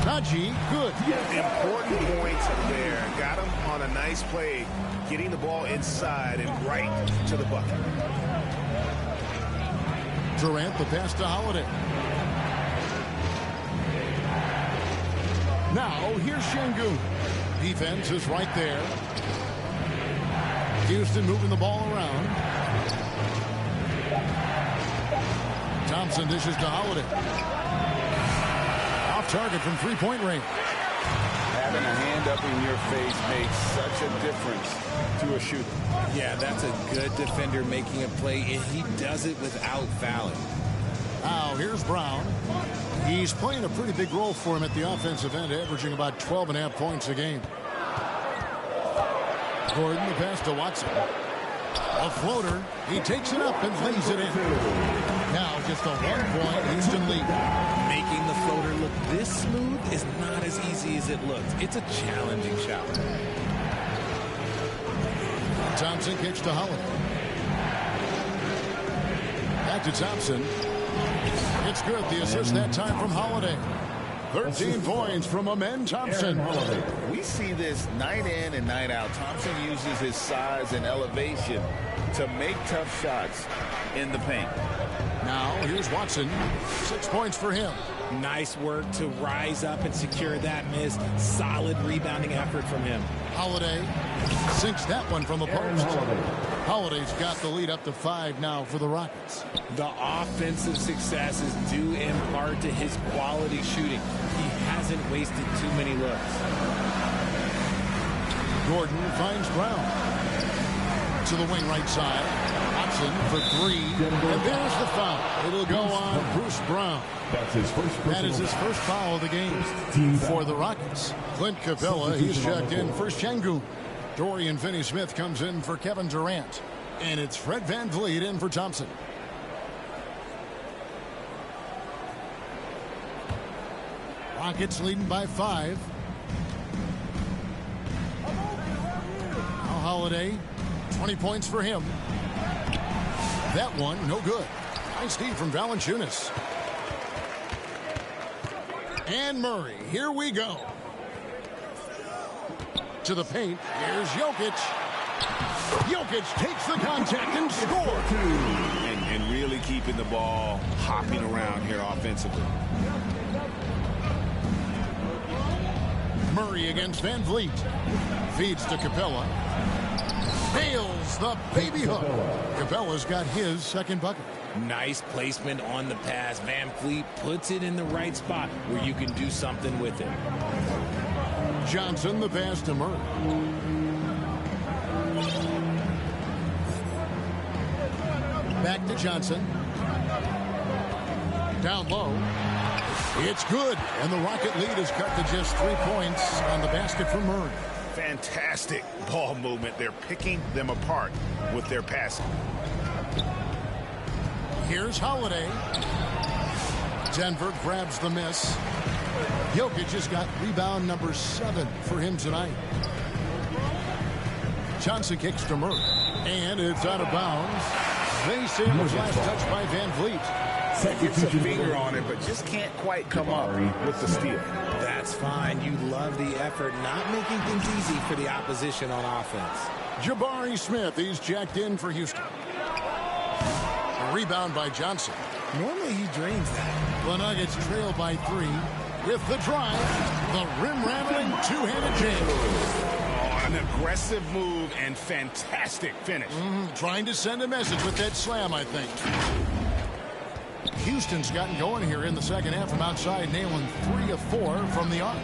Najee, good. Important points there. Got him on a nice play, getting the ball inside and right to the bucket. Durant, the pass to Holiday. Now, here's Şengün. Defense is right there. Houston moving the ball around. Thompson dishes to Holiday. Off target from three-point range. Having a hand up in your face makes such a difference to a shooter. Yeah, that's a good defender making a play, and he does it without fouling. Now, here's Brown. He's playing a pretty big role for him at the offensive end, averaging about 12.5 points a game. Gordon, the pass to Watson. A floater. He takes it up and lays it in. Now just a 1-point Houston lead. Making the floater look this smooth is not as easy as it looks. It's a challenging shot. Thompson kicks to Holiday. Back to Thompson. It's good. The assist that time from Holiday. 13 points from Amen Thompson. We see this night in and night out. Thompson uses his size and elevation to make tough shots in the paint. Now, here's Watson. 6 points for him. Nice work to rise up and secure that miss. Solid rebounding effort from him. Holiday sinks that one from the post. Holiday's got the lead up to 5 now for the Rockets. The offensive success is due in part to his quality shooting. He hasn't wasted too many looks. Gordon finds Brown. To the wing right side. Watson for 3. And there's the foul. It'll go on Bruce Brown. That is his first foul of the game for the Rockets. Clint Capella, he's checked in for Şengün. Dorian Finney-Smith comes in for Kevin Durant. And it's Fred VanVleet in for Thompson. Rockets leading by 5. Now Holiday, 20 points for him. That one, no good. Nice deep from Valanciunas. And Murray, here we go. To the paint, here's Jokic. Jokic takes the contact and scores. And really keeping the ball hopping around here offensively. Murray against VanVleet. Feeds to Capella. Nails the baby hook. Capella's got his second bucket. Nice placement on the pass. VanVleet puts it in the right spot where you can do something with it. Johnson, the pass to Murray. Back to Johnson. Down low. It's good. And the Rocket lead is cut to just 3 points on the basket from Murray. Fantastic ball movement. They're picking them apart with their passing. Here's Holiday. Denver grabs the miss. Jokic has got rebound number 7 for him tonight. Johnson kicks to Murray. And it's out of bounds. They say it was last touched by VanVleet. Gets a finger on it, but just can't quite come up with the steal. That's fine. You love the effort, not making things easy for the opposition on offense. Jabari Smith, he's jacked in for Houston. A rebound by Johnson. Normally he drains that. The Nuggets trail by 3. With the drive, the rim-rattling two-handed jam. Oh, an aggressive move and fantastic finish. Trying to send a message with that slam, I think. Houston's gotten going here in the second half from outside, nailing 3 of 4 from the arc.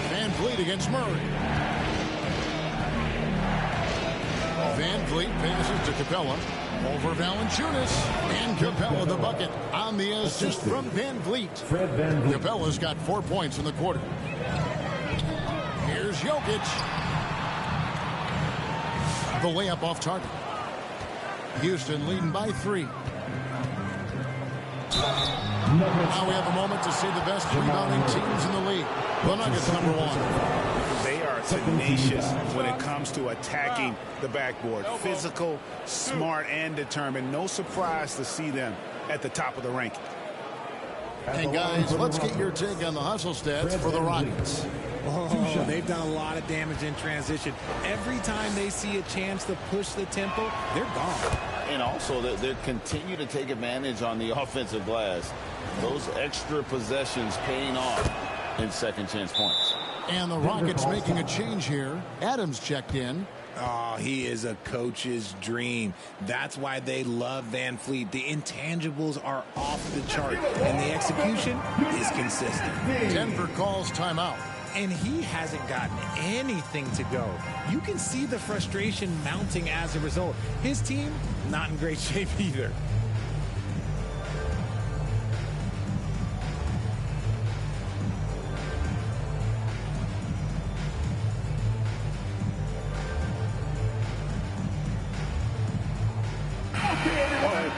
VanVleet against Murray. VanVleet passes to Capella. Over Valanciunas. And Capella the bucket on the assist from VanVleet. Capella's got 4 points in the quarter. Here's Jokic. The layup off target. Houston leading by 3. Now we have a moment to see the best rebounding teams in the league. The Nuggets #1. They are are tenacious when it comes to attacking the backboard. Physical, smart, and determined. No surprise to see them at the top of the ranking. And guys, let's get your take on the hustle stats for the Rockets. Oh, they've done a lot of damage in transition. Every time they see a chance to push the tempo, they're gone. And also, they continue to take advantage on the offensive glass. Those extra possessions paying off in second chance points. And the Rockets making a change here. Adams checked in. Oh, he is a coach's dream. That's why they love Van Fleet. The intangibles are off the chart, and the execution is consistent. Denver calls timeout. And he hasn't gotten anything to go. You can see the frustration mounting as a result. His team, not in great shape either.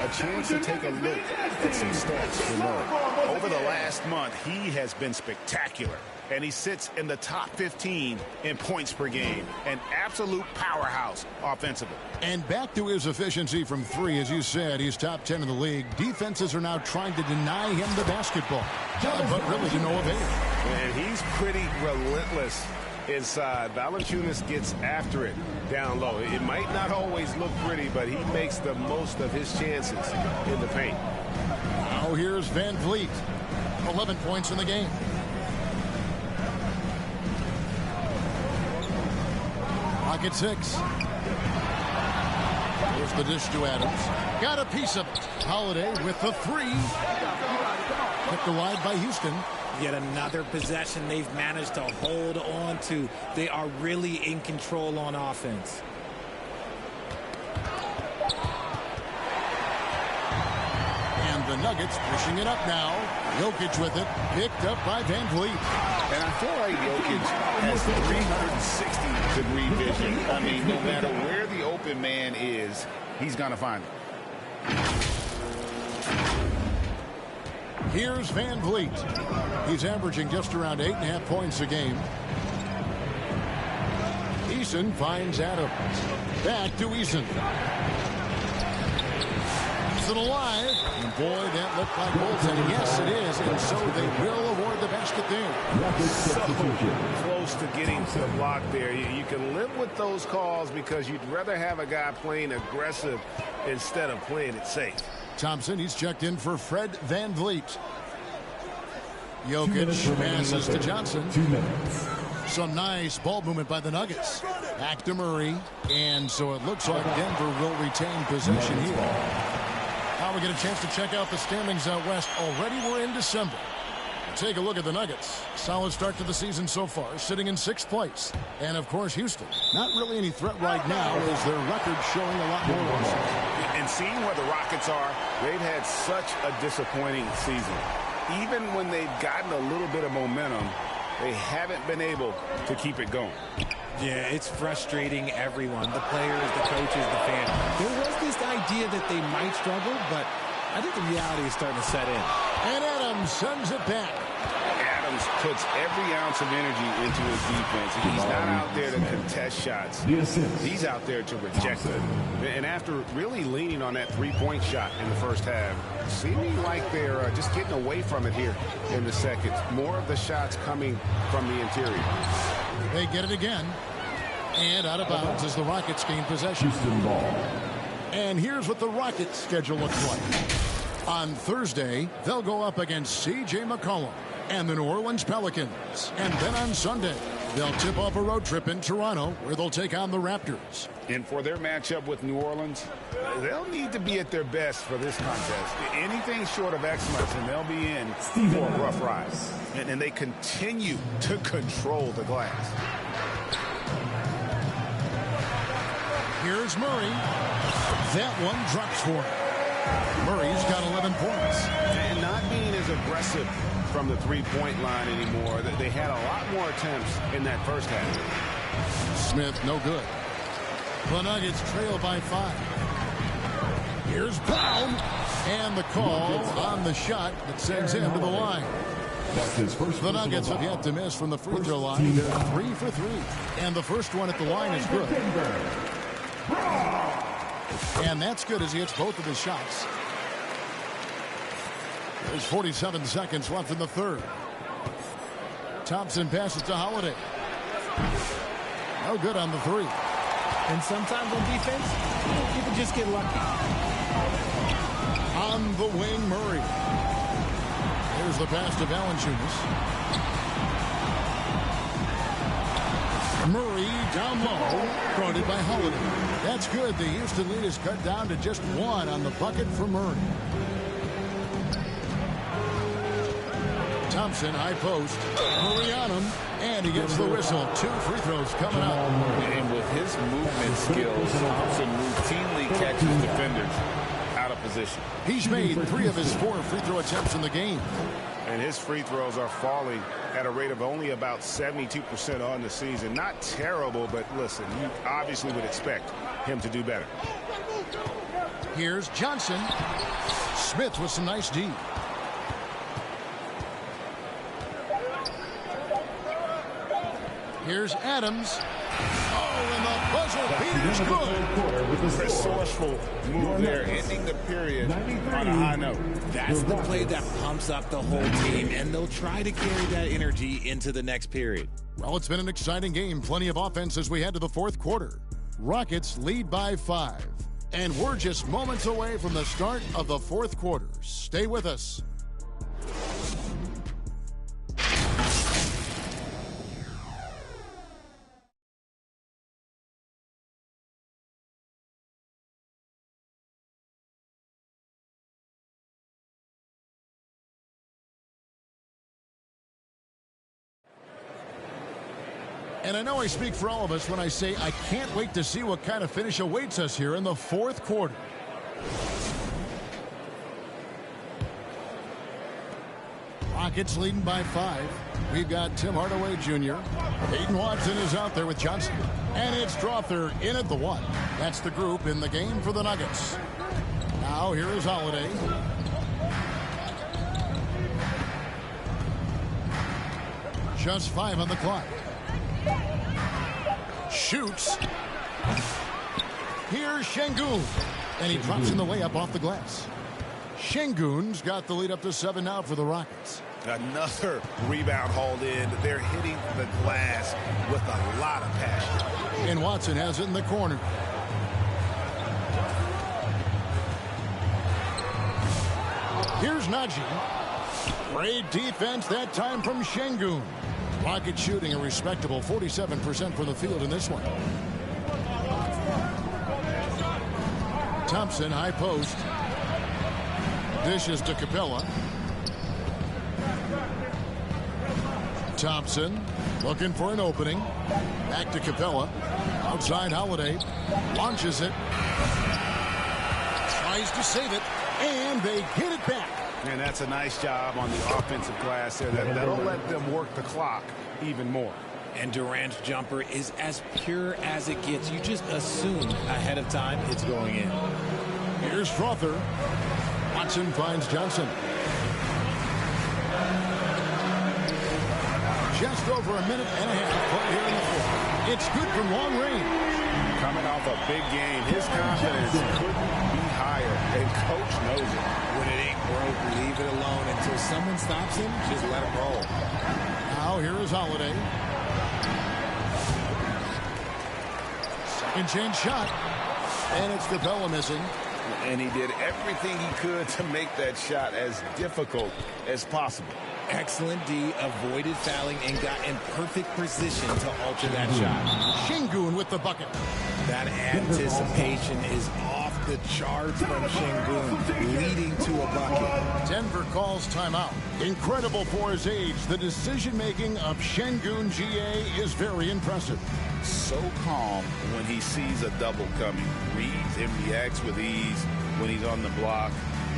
A chance to take a look at some stats for Murray. Over the last month, he has been spectacular, and he sits in the top 15 in points per game. An absolute powerhouse offensively. And back to his efficiency from three, as you said, he's top 10 in the league. Defenses are now trying to deny him the basketball, but really to no avail. And he's pretty relentless inside. Valanciunas gets after it down low. It might not always look pretty, but he makes the most of his chances in the paint. Now here's Van Vliet. 11 points in the game. Pocket 6. Here's the dish to Adams. Got a piece of it. Holiday with the 3. Kept alive by Houston. Yet another possession they've managed to hold on to. They are really in control on offense. And the Nuggets pushing it up now. Jokic with it. Picked up by Van Vliet. And I feel like Jokic has 360-degree vision. I mean, no matter where the open man is, he's going to find it. Here's Van Vliet. He's averaging just around 8.5 points a game. Eason finds Adams. Back to Eason. Eason alive. And boy, that looked like goaltending. Yes, it is. And so they will award the basket there. So close to getting to the block there. You can live with those calls because you'd rather have a guy playing aggressive instead of playing it safe. Thompson, he's checked in for Fred Van Vliet. Jokic passes to Johnson. 2 minutes. Some nice ball movement by the Nuggets. Back to Murray. And so it looks like Denver will retain possession here. Now we get a chance to check out the standings out west. Already we're in December. Take a look at the Nuggets. Solid start to the season so far, sitting in 6th place. And of course, Houston. Not really any threat right now, as their record showing a lot more losses. And seeing where the Rockets are, they've had such a disappointing season. Even when they've gotten a little bit of momentum, they haven't been able to keep it going. Yeah, it's frustrating everyone, the players, the coaches, the fans. There was this idea that they might struggle, but I think the reality is starting to set in. And Adams sends it back. Adams puts every ounce of energy into his defense. He's not out there to contest shots. He's out there to reject them. And after really leaning on that three-point shot in the first half, seeming like they're just getting away from it here in the second. More of the shots coming from the interior. They get it again. And out of bounds as the Rockets gain possession. Houston ball. And here's what the Rockets schedule looks like. On Thursday, they'll go up against C.J. McCollum and the New Orleans Pelicans. And then on Sunday, they'll tip off a road trip in Toronto where they'll take on the Raptors. And for their matchup with New Orleans, they'll need to be at their best for this contest. Anything short of excellence, and they'll be in for a rough ride. And they continue to control the glass. Here's Murray. That one drops for him. Murray's got 11 points. And not being as aggressive from the three-point line anymore. They had a lot more attempts in that first half. Smith, no good. The Nuggets trail by 5. Here's Brown. And the call on the shot that sends him to the line. That's his first. The Nuggets have yet to miss from the free throw line. They're 3 for 3. And the first one at the line is good. And that's good as he hits both of his shots. There's 47 seconds left in the third. Thompson passes to Holiday. No good on the three. And sometimes on defense, you can just get lucky. On the wing, Murray. Here's the pass to Valanciunas. Murray down low, guarded by Holiday. That's good. The Houston lead is cut down to just 1 on the bucket for Murray. Thompson, high post. Murray on him, and he gets the whistle. 2 free throws coming up. And with his movement skills, Thompson routinely catches defenders out of position. He's made 3 of his 4 free throw attempts in the game. And his free throws are falling at a rate of only about 72% on the season. Not terrible, but listen, you obviously would expect him to do better. Here's Johnson. Smith with some nice D. Here's Adams. Oh, and the buzzer beater's good. Resourceful move there, ending the period on a high note. That's the play that pumps up the whole team, and they'll try to carry that energy into the next period. Well, it's been an exciting game. Plenty of offense as we head to the fourth quarter. Rockets lead by 5. And we're just moments away from the start of the fourth quarter. Stay with us. And I know I speak for all of us when I say I can't wait to see what kind of finish awaits us here in the fourth quarter. Rockets leading by 5. We've got Tim Hardaway Jr. Peyton Watson is out there with Johnson. And it's Strother in at the 1. That's the group in the game for the Nuggets. Now here is Holiday. Just 5 on the clock. Shoots. Here's Şengün. And he drops in the layup off the glass. Şengün's got the lead up to 7 now for the Rockets. Another rebound hauled in. They're hitting the glass with a lot of passion. And Watson has it in the corner. Here's Najee. Great defense that time from Şengün. Rocket shooting a respectable 47% from the field in this one. Thompson, high post. Dishes to Capella. Thompson looking for an opening. Back to Capella. Outside Holiday. Launches it. Tries to save it. And they get it back. And that's a nice job on the offensive glass there. That'll let them work the clock even more. And Durant's jumper is as pure as it gets. You just assume ahead of time it's going in. Here's Strother. Watson finds Johnson. Just over a minute and a half play here in the fourth. It's good from long range. Coming off a big game, his confidence couldn't be higher, and coach knows it. When it ain't broke, leave it alone until someone stops him. Just let him roll. Now here is Holiday. Second chance shot. And it's Capella missing. And he did everything he could to make that shot as difficult as possible. Excellent D, avoided fouling, and got in perfect position to alter that shot. Şengün with the bucket. That anticipation is off the charts from Şengün, leading to a bucket. Denver calls timeout. Incredible for his age. The decision-making of Şengün GA is very impressive. So calm when he sees a double coming. Reads and reacts with ease when he's on the block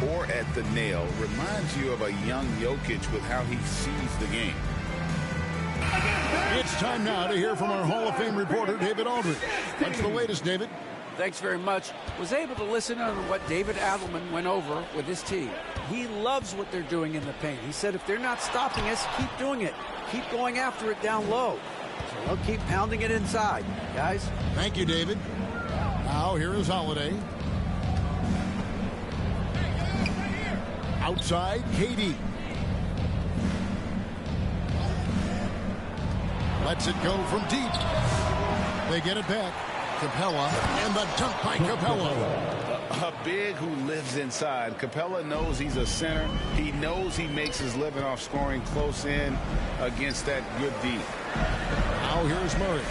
or at the nail. Reminds you of a young Jokic with how he sees the game. It's time now to hear from our Hall of Fame reporter, David Aldridge. What's the latest, David? Thanks very much. Was able to listen on what David Adelman went over with his team. He loves what they're doing in the paint. He said if they're not stopping us, keep doing it. Keep going after it down low. So they'll keep pounding it inside, guys. Thank you, David. Now here is Holiday. Outside, KD. Lets it go from deep. They get it back. Capella, and the dunk by Capella. A big who lives inside. Capella knows he's a center. He knows he makes his living off scoring close in against that good D. Now here's Murray.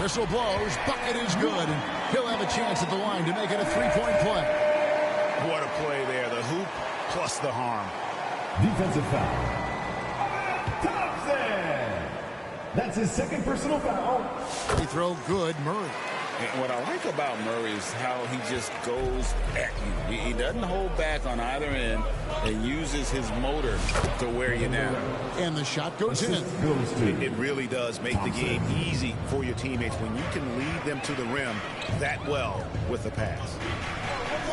Whistle blows. Bucket is good. And he'll have a chance at the line to make it a three-point play. What a play there. The hoop plus the harm. Defensive foul. Thompson. That's his second personal foul. Free throw good, Murray. And what I like about Murray is how he just goes at you. He doesn't hold back on either end and uses his motor to wear you down. And the shot goes in. It really does make the game easy for your teammates when you can lead them to the rim that well with the pass.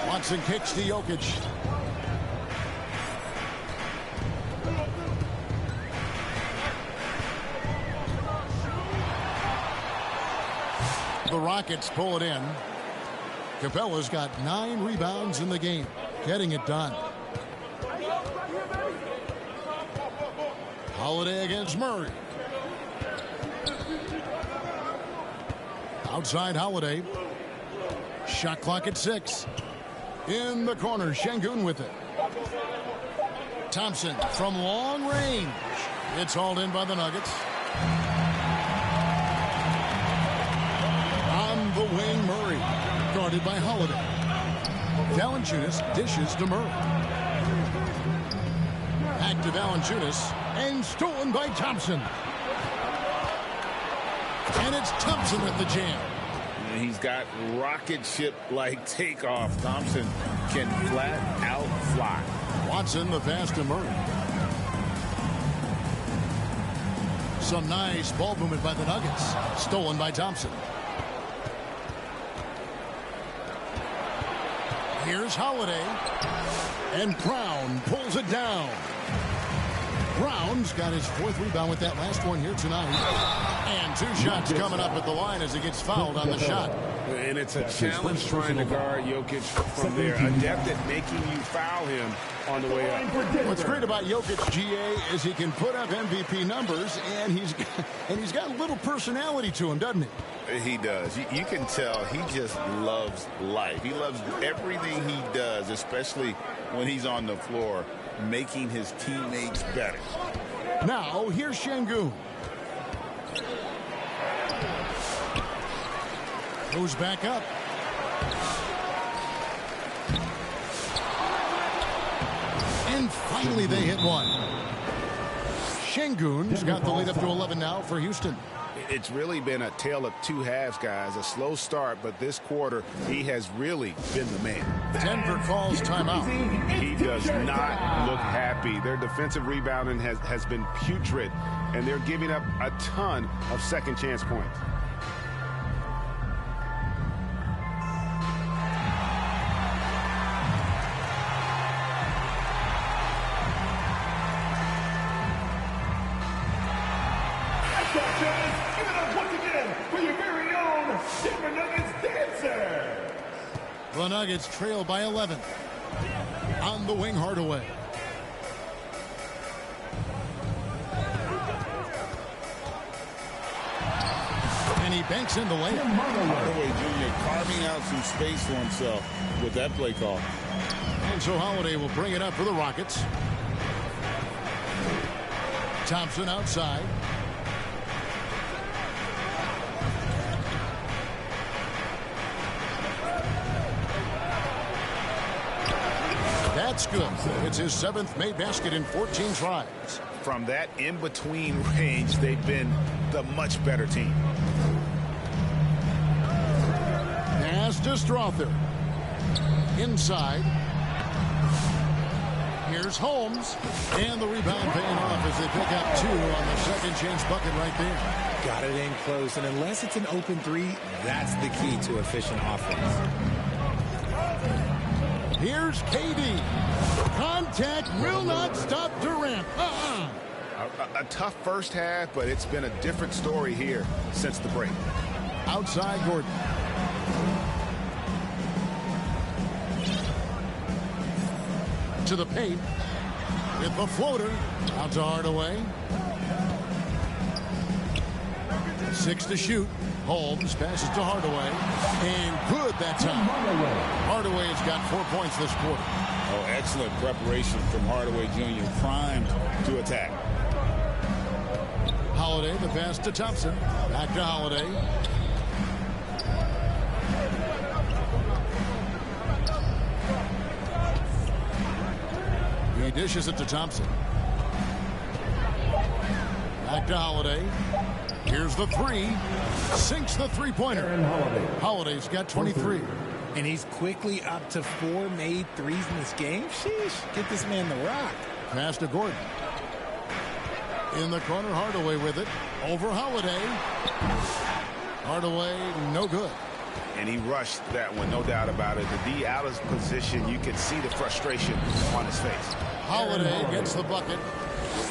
Watson kicks to Jokic. The Rockets pull it in. Capella's got 9 rebounds in the game, getting it done. Holiday against Murray. Outside Holiday. Shot clock at 6. In the corner, Şengün with it. Thompson from long range. It's hauled in by the Nuggets. On the wing, Murray. Guarded by Holiday. Valanciunas dishes to Murray. Back to Valanciunas. And stolen by Thompson. And it's Thompson with the jam. He's got rocket ship-like takeoff. Thompson can flat out fly. Watson the pass to Murray. Some nice ball movement by the Nuggets. Stolen by Thompson. Here's Holiday. And Brown pulls it down. Brown's got his 4th rebound with that last one here tonight. And 2 shots coming up at the line as he gets fouled on the shot. And it's a challenge trying to guard Jokic from there. Adept at making you foul him on the way up. What's great about Jokic, GA, is he can put up MVP numbers, and he's got a little personality to him, doesn't he? He does. You can tell he just loves life. He loves everything he does, especially when he's on the floor, making his teammates better. Now, here's Şengün. Goes back up. And finally they hit one. Şengün's got the lead up to 11 now for Houston. It's really been a tale of 2 halves, guys. A slow start, but this quarter, he has really been the man. Denver calls timeout. He does not look happy. Their defensive rebounding has been putrid, and they're giving up a ton of second chance points. The Nuggets trail by 11. On the wing, Hardaway. And he banks in the layup. Hardaway Jr. carving out some space for himself with that play call. And so Holiday will bring it up for the Rockets. Thompson outside. That's good. It's his 7th made basket in 14 tries. From that in-between range, they've been the much better team. Pass to Strother. Inside. Here's Holmes. And the rebound paying off as they pick up 2 on the second chance bucket right there. Got it in close, and unless it's an open 3, that's the key to efficient offense. Here's KD. Contact will not stop Durant. A tough first half, but it's been a different story here since the break. Outside Gordon. To the paint. With the floater. Out to Hardaway. 6 to shoot. Holmes passes to Hardaway. And good that time. Hardaway has got 4 points this quarter. Oh, excellent preparation from Hardaway Jr. Primed to attack. Holiday, the pass to Thompson. Back to Holiday. He dishes it to Thompson. Back to Holiday. Here's the three. Sinks the three-pointer. Holiday's got 23. And he's quickly up to 4 made threes in this game. Sheesh, get this man the rock. Pass to Gordon. In the corner, Hardaway with it. Over Holiday. Hardaway, no good. And he rushed that one, no doubt about it. To be out of position, you can see the frustration on his face. Holiday gets the bucket.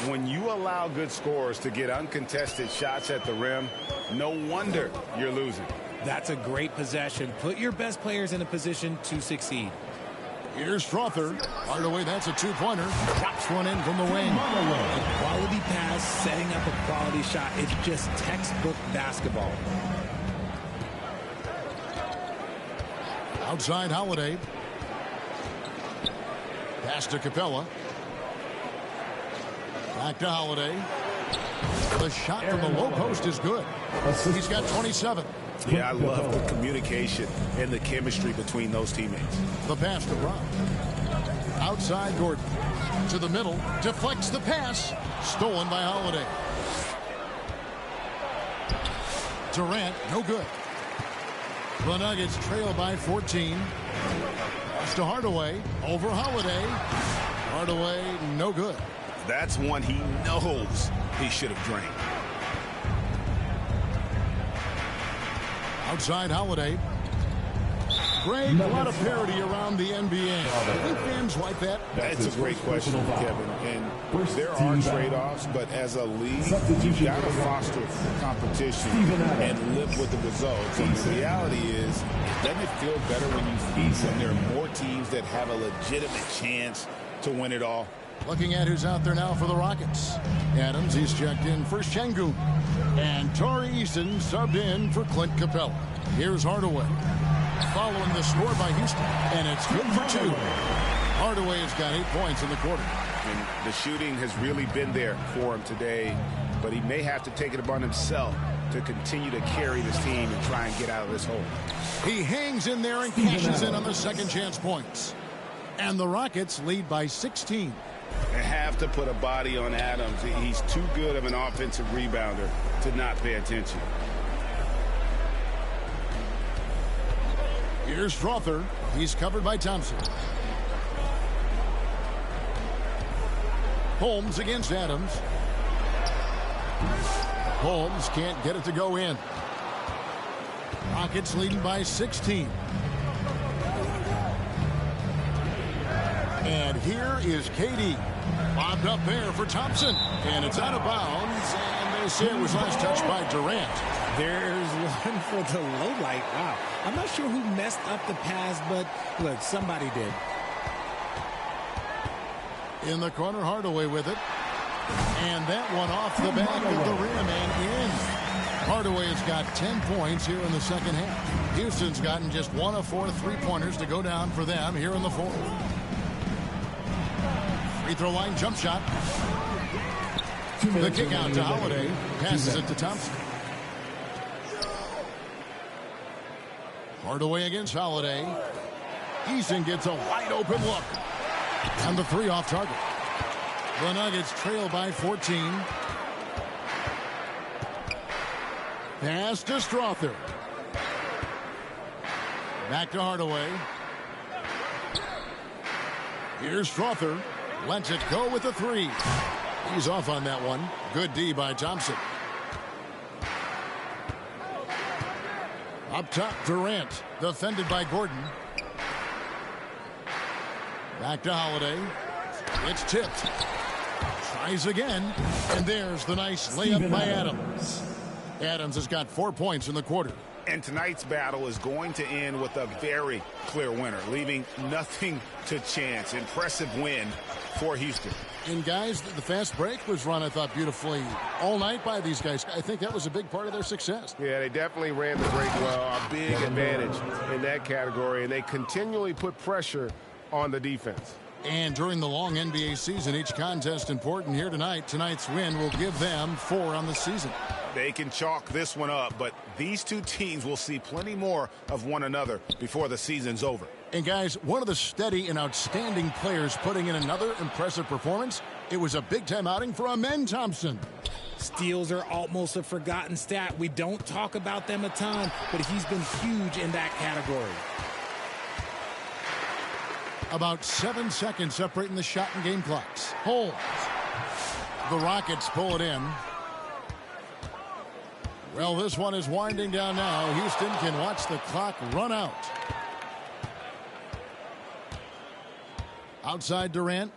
When you allow good scorers to get uncontested shots at the rim, no wonder you're losing. That's a great possession. Put your best players in a position to succeed. Here's Strother. Hardaway, that's a two-pointer. Drops one in from the wing. A quality pass, setting up a quality shot. It's just textbook basketball. Outside Holiday. Pass to Capella. Back to Holiday. The shot from the low post is good. He's got 27. Yeah, I love the communication and the chemistry between those teammates. The pass to Brown. Outside Gordon. To the middle. Deflects the pass. Stolen by Holiday. Durant, no good. The Nuggets trail by 14. Pass to Hardaway. Over Holiday. Hardaway, no good. That's one he knows he should have drained. Outside Holiday. Greg, a lot of parity around the NBA. Do you think fans like that? That's a great question, Kevin. And there are trade-offs, but as a league, you've got to foster competition and live with the results. And the reality is, doesn't it feel better when there are more teams that have a legitimate chance to win it all? Looking at who's out there now for the Rockets. Adams, he's checked in for Şengün. And Tari Eason subbed in for Clint Capella. Here's Hardaway. Following the score by Houston. And it's good for 2. Hardaway has got 8 points in the quarter. And the shooting has really been there for him today. But he may have to take it upon himself to continue to carry this team and try and get out of this hole. He hangs in there and cashes in on the second chance points. And the Rockets lead by 16. They have to put a body on Adams. He's too good of an offensive rebounder to not pay attention. Here's Strother. He's covered by Thompson. Holmes against Adams. Holmes can't get it to go in. Rockets leading by 16. And here is KD. Bobbed up there for Thompson. And it's out of bounds. And they say it was last touched by Durant. There's one for the low light. Wow. I'm not sure who messed up the pass, but look, somebody did. In the corner, Hardaway with it. And that one off the back of the rim and in. Hardaway has got 10 points here in the second half. Houston's gotten just 1 of 4 three-pointers to go down for them here in the fourth. Free throw line jump shot. The kick out to Holiday. Passes it to Thompson. Hardaway against Holiday. Eason gets a wide open look. And the three off target. The Nuggets trail by 14. Pass to Strother. Back to Hardaway. Here's Strother. Lets it go with the three. He's off on that one. Good D by Thompson. Up top, Durant. Defended by Gordon. Back to Holiday. It's tipped. Tries again. And there's the nice layup by Adams. Adams has got 4 points in the quarter. And tonight's battle is going to end with a very clear winner, leaving nothing to chance. Impressive win for Houston. And guys, the fast break was run, I thought, beautifully all night by these guys. I think that was a big part of their success. Yeah, they definitely ran the break well. A big advantage in that category, and they continually put pressure on the defense. And during the long NBA season, each contest important here tonight. Tonight's win will give them 4 on the season. They can chalk this one up, but these two teams will see plenty more of one another before the season's over. And guys, one of the steady and outstanding players putting in another impressive performance. It was a big-time outing for Amen Thompson. Steals are almost a forgotten stat. We don't talk about them a ton, but he's been huge in that category. About 7 seconds separating the shot and game clocks. Holmes. The Rockets pull it in. Well, this one is winding down now. Houston can watch the clock run out. Outside Durant.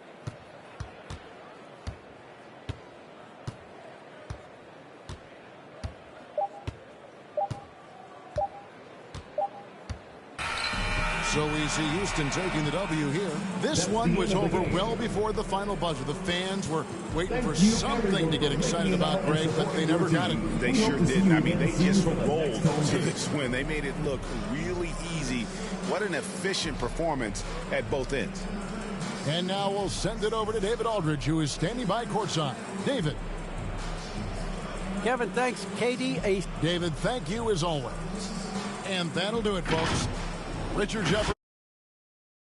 So we see Houston taking the W here. This one was over well before the final buzzer. The fans were waiting for something to get excited about, Greg, but they never got it. They sure didn't. I mean, they just rolled to this win. They made it look really easy. What an efficient performance at both ends. And now we'll send it over to David Aldridge, who is standing by courtside. David. Kevin, thanks. KD. David, thank you as always. And that'll do it, folks. Richard Jefferson.